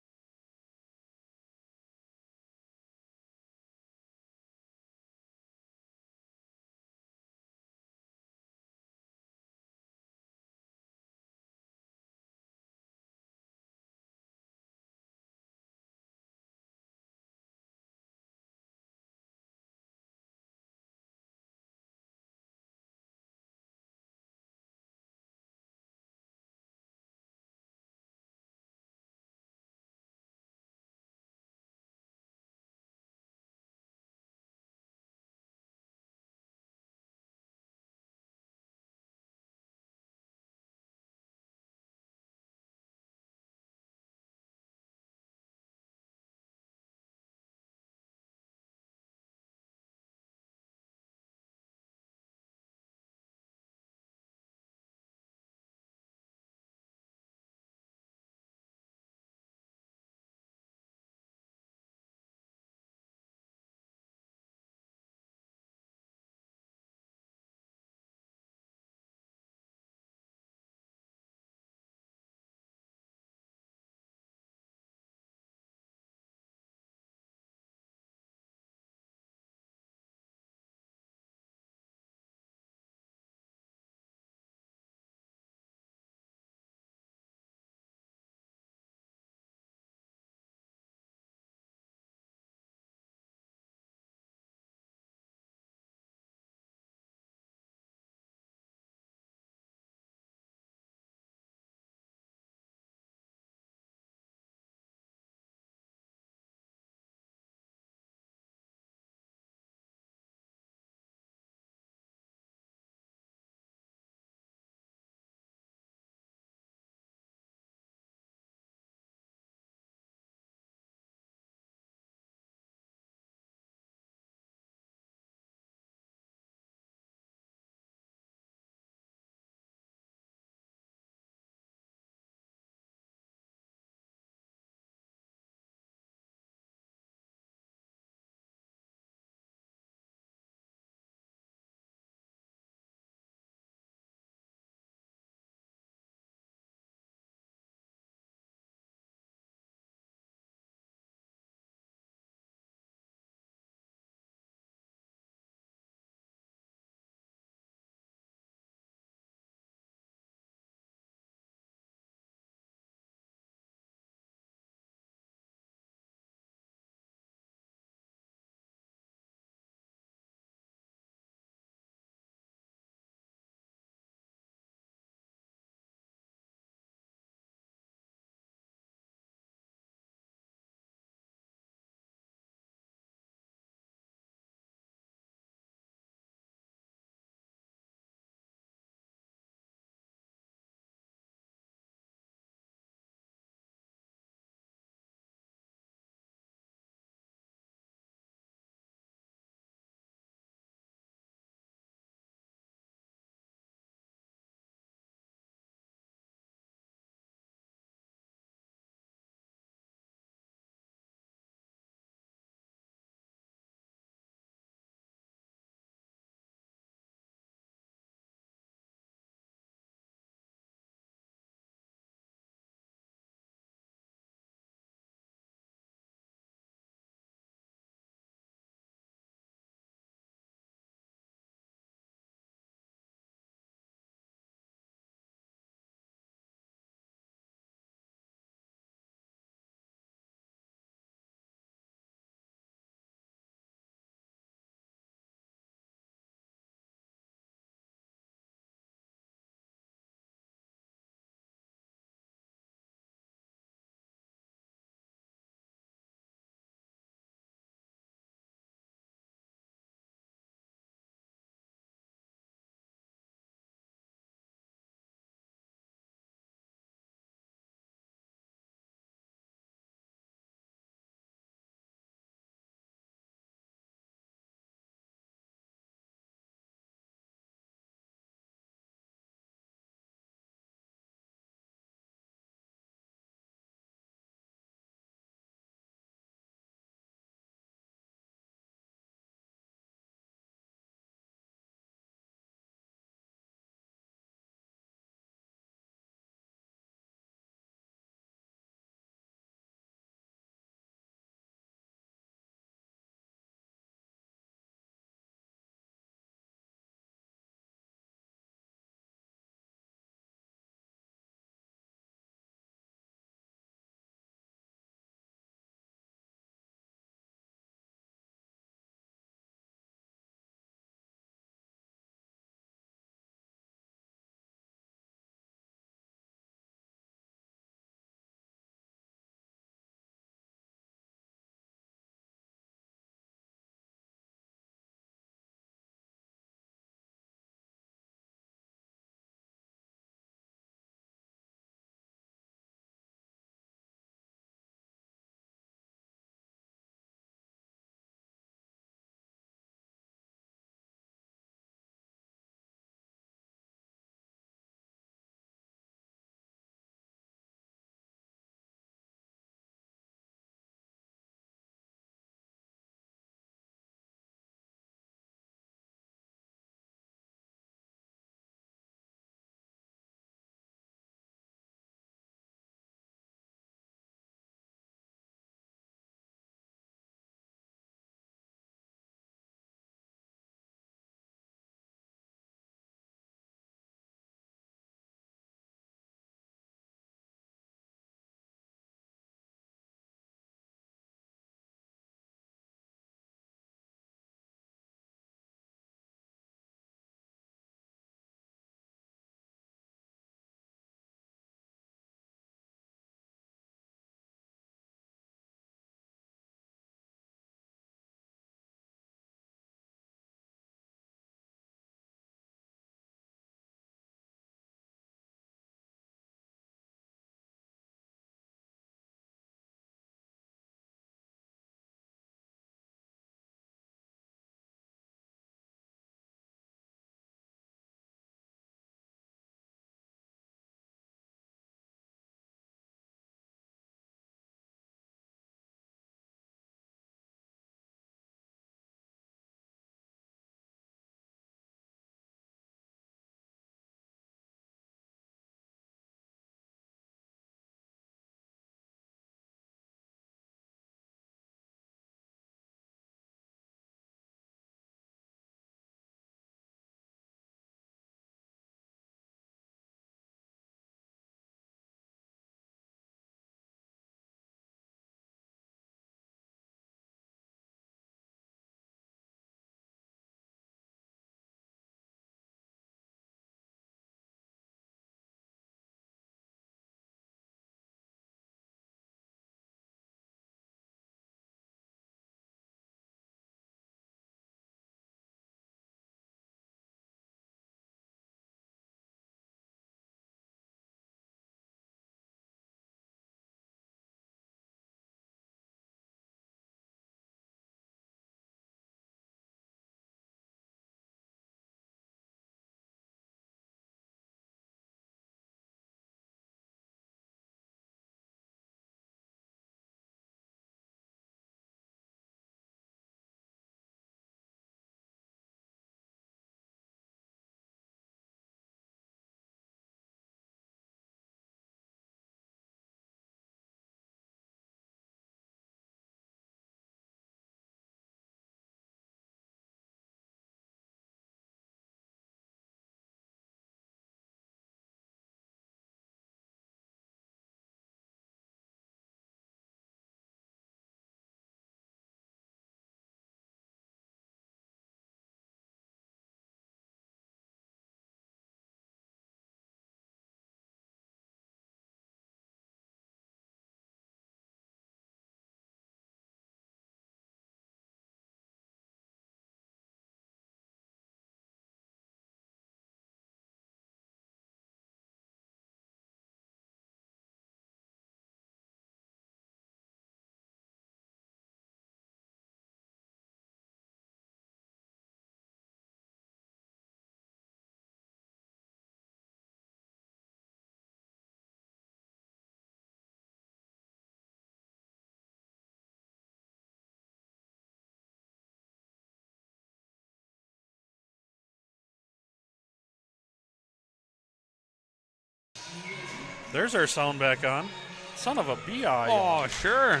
A: There's our sound back on. Son of a B.I.
B: Oh, sure.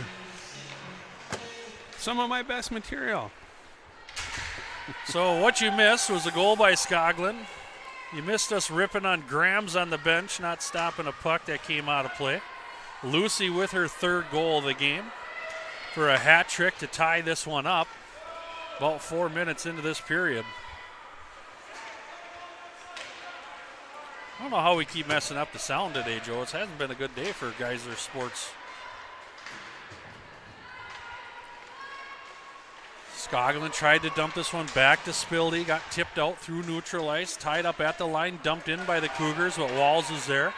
B: Some of my best material.
A: So what you missed was a goal by Skoglund. You missed us ripping on Grams on the bench, not stopping a puck that came out of play. Lucy with her third goal of the game for a hat trick to tie this one up about 4 minutes into this period. I don't know how we keep messing up the sound today, Joe. It hasn't been a good day for Geisler Sports. Skoglund tried to dump this one back to Spildy, got tipped out through neutral ice, tied up at the line, dumped in by the Cougars, but Walls is there.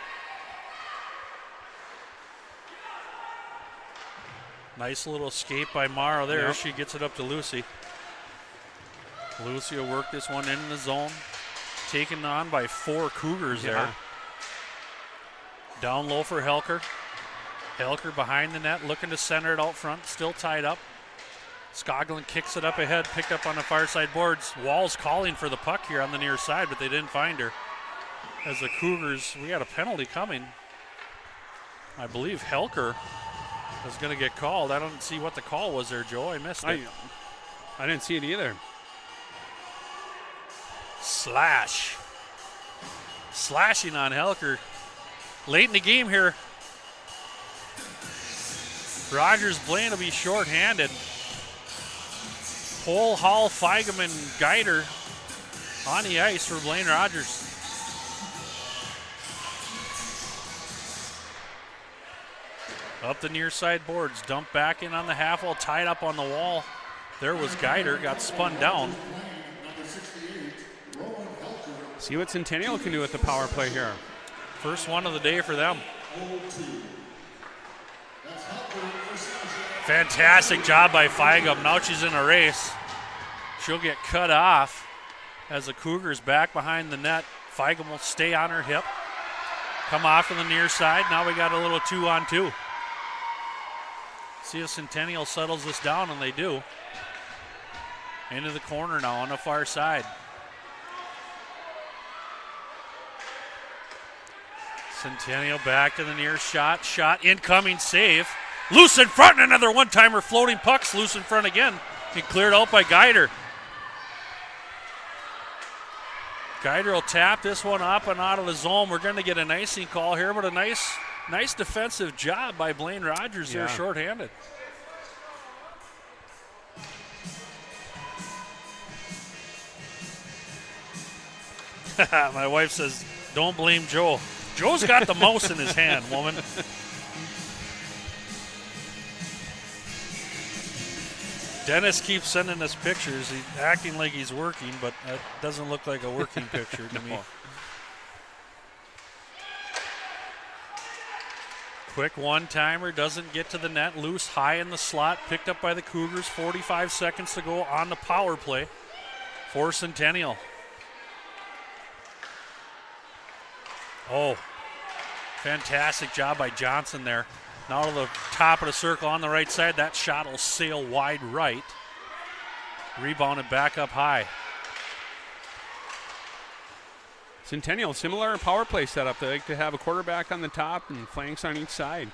A: Nice little escape by Morrow there.
B: Yep.
A: She gets it up to Lucy. Lucy will work this one in the zone. Taken on by 4 Cougars there. Down low for Helker. Helker behind the net, looking to center it out front, still tied up. Skoglund kicks it up ahead, picked up on the far side boards. Walls calling for the puck here on the near side, but they didn't find her. As the Cougars, we got a penalty coming. I believe Helker is going to get called. I don't see what the call was there, Joe. I missed it.
B: I didn't see it either.
A: Slash. Slashing on Helker. Late in the game here. Rogers Blaine will be shorthanded. Pole, Hall, Feigem, and Geider on the ice for Blaine Rogers. Up the near side boards, dumped back in on the half wall, tied up on the wall. There was Geider, got spun down.
B: See what Centennial can do with the power play here.
A: First one of the day for them. Fantastic job by Feigem. Now she's in a race. She'll get cut off as the Cougars back behind the net. Feigem will stay on her hip. Come off to the near side. Now we got a little 2-on-2. See if Centennial settles this down, and they do. Into the corner now on the far side. Centennial back to the near shot. Shot incoming, save. Loose in front, and another one-timer floating pucks loose in front again. And cleared out by Geider. Geider will tap this one up and out of the zone. We're going to get an icing call here, but a nice defensive job by Blaine Rogers there, shorthanded. My wife says, don't blame Joe. Joe's got the mouse in his hand, woman. Dennis keeps sending us pictures. He's acting like he's working, but that doesn't look like a working picture to me. Quick one-timer, doesn't get to the net. Loose, high in the slot, picked up by the Cougars. 45 seconds to go on the power play for Centennial. Oh, fantastic job by Johnson there. Now to the top of the circle on the right side. That shot will sail wide right. Rebounded back up high.
B: Centennial, similar power play setup. They like to have a quarterback on the top and flanks on each side.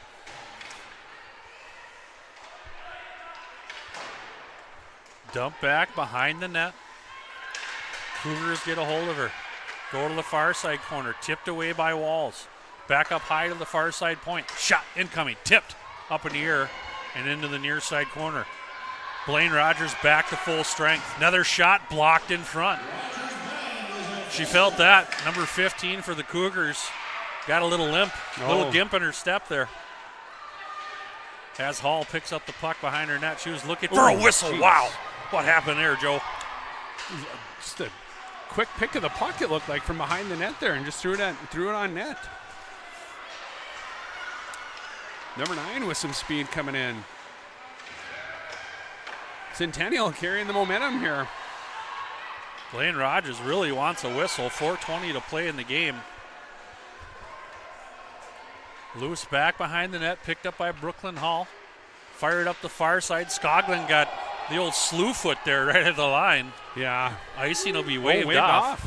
A: Dump back behind the net. Cougars get a hold of her. Go to the far side corner. Tipped away by Walls. Back up high to the far side point. Shot incoming. Tipped up in the air and into the near side corner. Blaine Rogers back to full strength. Another shot blocked in front. She felt that. Number 15 for the Cougars. Got a little limp, a little gimp in her step there. As Hall picks up the puck behind her net. She was looking for a whistle.
B: Geez.
A: Wow. What happened there, Joe?
B: Just a quick pick of the puck, it looked like, from behind the net there, and just threw it on net. Number 9 with some speed coming in. Centennial carrying the momentum here.
A: Blaine Rogers really wants a whistle. 4:20 to play in the game. Loose back behind the net, picked up by Brooklyn Hall. Fired up the far side. Skoglund got the old slew foot there right at the line.
B: Yeah.
A: Icing will be waved
B: waved
A: off.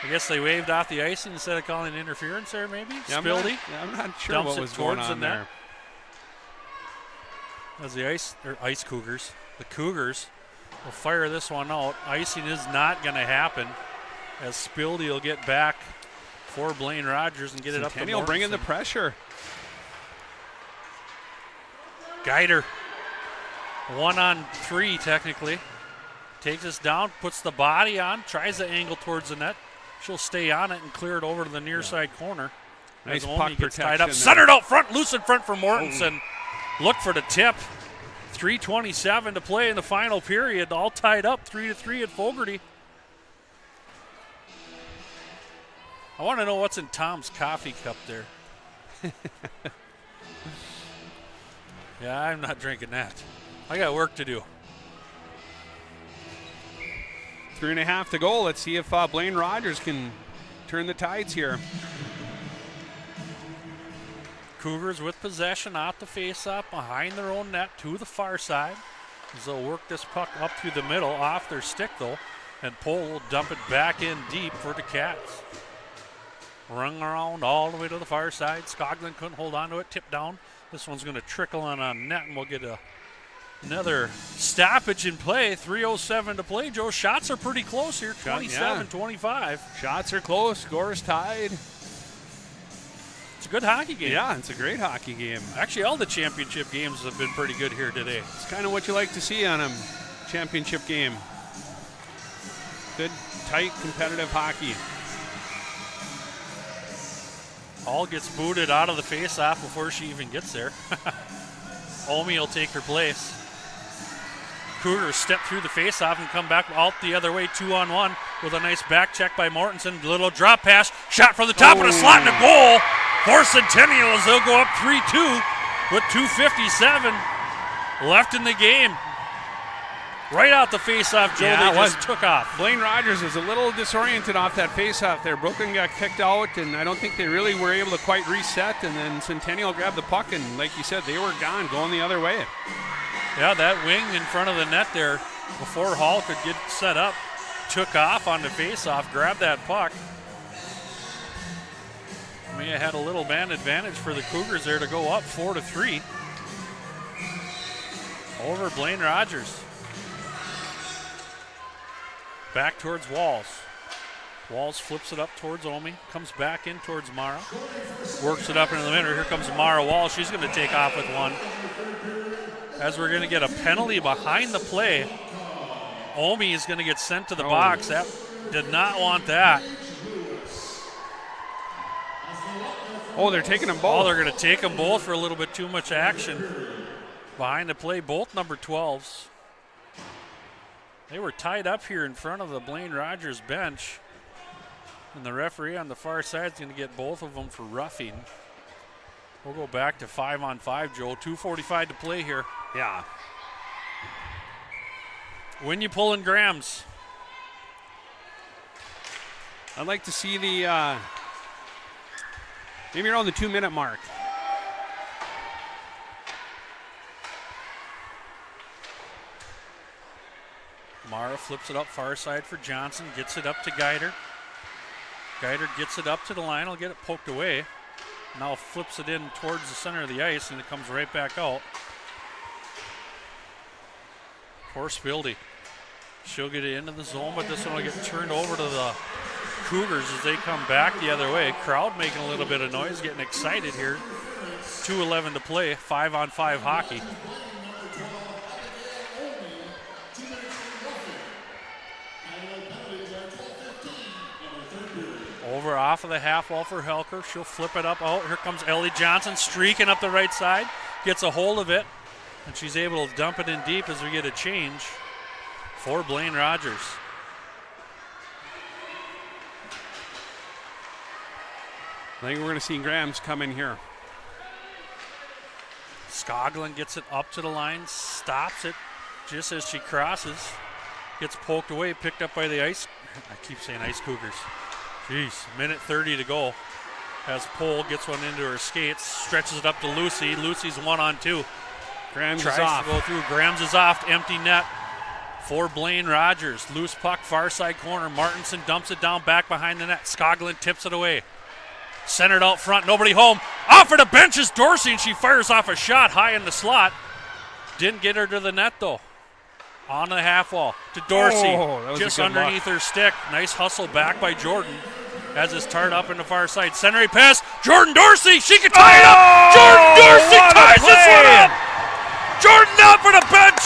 A: I guess they waved off the icing instead of calling interference there, maybe?
B: Yeah,
A: Spildy.
B: I'm not sure
A: dumps
B: what
A: it
B: was going
A: towards
B: on
A: the net.
B: there.
A: As the ice Cougars, the Cougars will fire this one out. Icing is not going to happen, as Spildy will get back for Blaine Rogers and get it up to
B: Centennial bringing the
A: Mortensen.
B: pressure.
A: Geider, 1-on-3 technically. Takes us down, puts the body on, tries to angle towards the net. She'll stay on it and clear it over to the near side corner.
B: Nice
A: As
B: puck
A: Omi gets tied up.
B: protection
A: Centered out front, loose in front for Mortensen. Look for the tip. 3:27 to play in the final period. All tied up 3-3 at Fogarty. I want to know what's in Tom's coffee cup there. Yeah, I'm not drinking that. I got work to do.
B: 3.5 to go. Let's see if Blaine Rogers can turn the tides here.
A: Cougars with possession off the face-off behind their own net to the far side. As they'll work this puck up through the middle, off their stick though, and Pohl will dump it back in deep for the Cats. Rung around all the way to the far side. Skoglund couldn't hold on to it, tipped down. This one's going to trickle on a net, and we'll get another stoppage in play. 3:07 to play. Joe, shots are pretty close here, 27-25.
B: Shots are close, scores tied.
A: It's a good hockey game.
B: Yeah, it's a great hockey game.
A: Actually, all the championship games have been pretty good here today.
B: It's kind of what you like to see on a championship game. Good, tight, competitive hockey.
A: Hall gets booted out of the face-off before she even gets there. Omi will take her place. Cougars step through the face-off and come back out the other way, 2-on-1 with a nice back check by Mortensen. Little drop pass, shot from the top of the slot and a goal for Centennial as they'll go up 3-2 with 2:57 left in the game. Right out the face-off, Joe, they just took off.
B: Blaine Rogers was a little disoriented off that face-off there. Brooklyn got kicked out, and I don't think they really were able to quite reset, and then Centennial grabbed the puck, and like you said, they were gone, going the other way.
A: Yeah, that wing in front of the net there, before Hall could get set up, took off on the face-off, grabbed that puck. May have had a little man advantage for the Cougars there to go up 4-3 over Blaine Rogers. Back towards Walls. Walls flips it up towards Omi, comes back in towards Mara, works it up into the middle. Here comes Mara Walls. She's going to take off with one. As we're going to get a penalty behind the play, Omi is going to get sent to the box. That did not want that.
B: Oh, they're taking them both.
A: Oh, they're going to take them both for a little bit too much action. Behind the play, both number 12s. They were tied up here in front of the Blaine Rogers bench. And the referee on the far side is going to get both of them for roughing. We'll go back to 5-on-5, Joe. 2:45 to play here.
B: Yeah.
A: When you pull in Grams.
B: I'd like to see the, maybe around the 2-minute mark.
A: Mara flips it up far side for Johnson, gets it up to Geider. Geider gets it up to the line, will get it poked away. Now flips it in towards the center of the ice, and it comes right back out. For Spildy. She'll get it into the zone, but this one will get turned over to the Cougars as they come back the other way. Crowd making a little bit of noise, getting excited here. 2:11 to play, 5-on-5 hockey. Over off of the half wall for Helker. She'll flip it up. Oh, here comes Ellie Johnson streaking up the right side. Gets a hold of it, and she's able to dump it in deep as we get a change for Blaine Rogers.
B: I think we're going to see Grams come in here.
A: Skoglund gets it up to the line, stops it just as she crosses. Gets poked away, picked up by the ice. I keep saying Ice Cougars. Jeez, minute 30 to go. As Pohl gets one into her skates, stretches it up to Lucy. Lucy's 1-on-2.
B: Grams
A: Tries
B: is off.
A: to go through. Grams is off. Empty net for Blaine Rogers. Loose puck, far side corner. Martinson dumps it down back behind the net. Skoglund tips it away. Centered out front, nobody home. Off of the bench is Dorsey, and she fires off a shot high in the slot. Didn't get her to the net, though. On the half wall to Dorsey, just underneath her stick. Nice hustle back by Jordan as it's tarred up in the far side. Centering pass, Jordan Dorsey, she can tie it up. Jordan Dorsey ties this one up. Jordan out for the bench.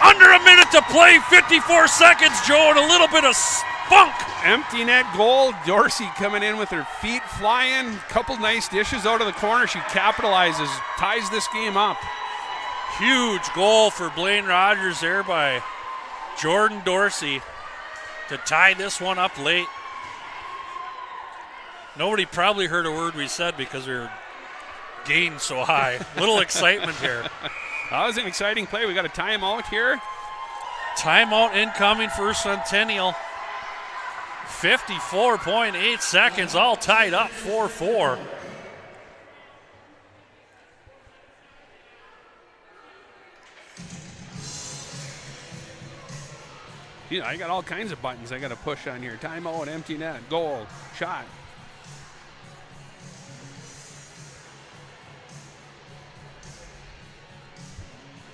A: Under a minute to play, 54 seconds, Joe, and a little bit of spunk.
B: Empty net goal. Dorsey coming in with her feet flying. Couple nice dishes out of the corner. She capitalizes, ties this game up.
A: Huge goal for Blaine Rogers there by Jordan Dorsey to tie this one up late. Nobody probably heard a word we said because we were gained so high. Little excitement here.
B: That was an exciting play. We got a timeout here.
A: Timeout incoming for Centennial. 54.8 seconds, all tied up 4-4.
B: You know, I got all kinds of buttons I got to push on here. Timeout, empty net, goal, shot.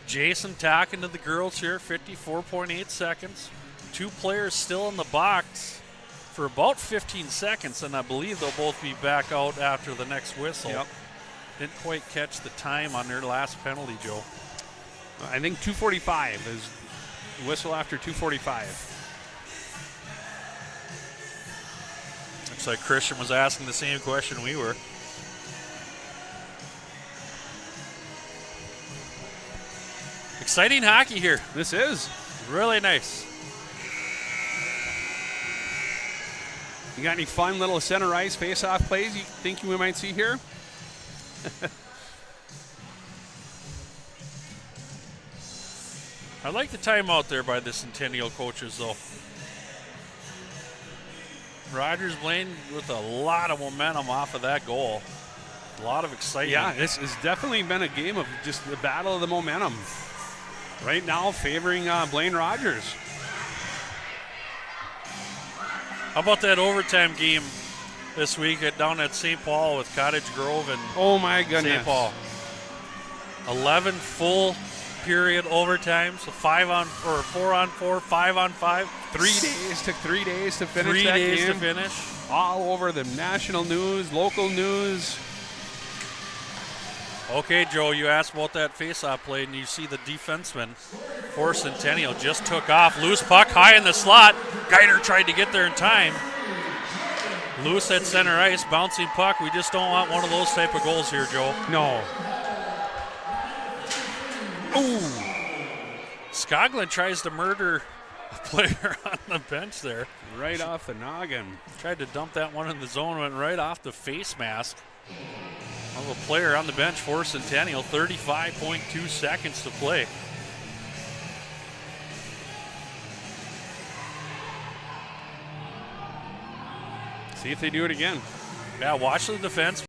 A: Jason talking to the girls here, 54.8 seconds. Two players still in the box for about 15 seconds, and I believe they'll both be back out after the next whistle.
B: Yep.
A: Didn't quite catch the time on their last penalty, Joe.
B: I think 2:45 is whistle after 2:45.
A: Looks like Christian was asking the same question we were. Exciting hockey here.
B: This is
A: really nice.
B: You got any fun little center ice face-off plays you think we might see here?
A: I like the timeout there by the Centennial coaches, though. Rogers Blaine with a lot of momentum off of that goal. A lot of excitement.
B: Yeah, this has definitely been a game of just the battle of the momentum. Right now favoring Blaine Rogers.
A: How about that overtime game this week down at St. Paul with Cottage Grove and
B: oh my goodness.
A: St. Paul? 11 full period overtimes, so 4 on 4, 5 on 5.
B: 3 days, took 3 days to finish
A: 3
B: that
A: days
B: game.
A: to finish.
B: All over the national news, local news.
A: Okay, Joe, you asked about that face-off play, and you see the defenseman for Centennial just took off. Loose puck high in the slot. Geider tried to get there in time. Loose at center ice, bouncing puck. We just don't want one of those type of goals here, Joe.
B: No.
A: Ooh. Skoglund tries to murder a player on the bench there.
B: Right off the noggin.
A: Tried to dump that one in the zone, went right off the face mask of a player on the bench for Centennial. 35.2 seconds to play.
B: See if they do it again.
A: Yeah, watch the defense.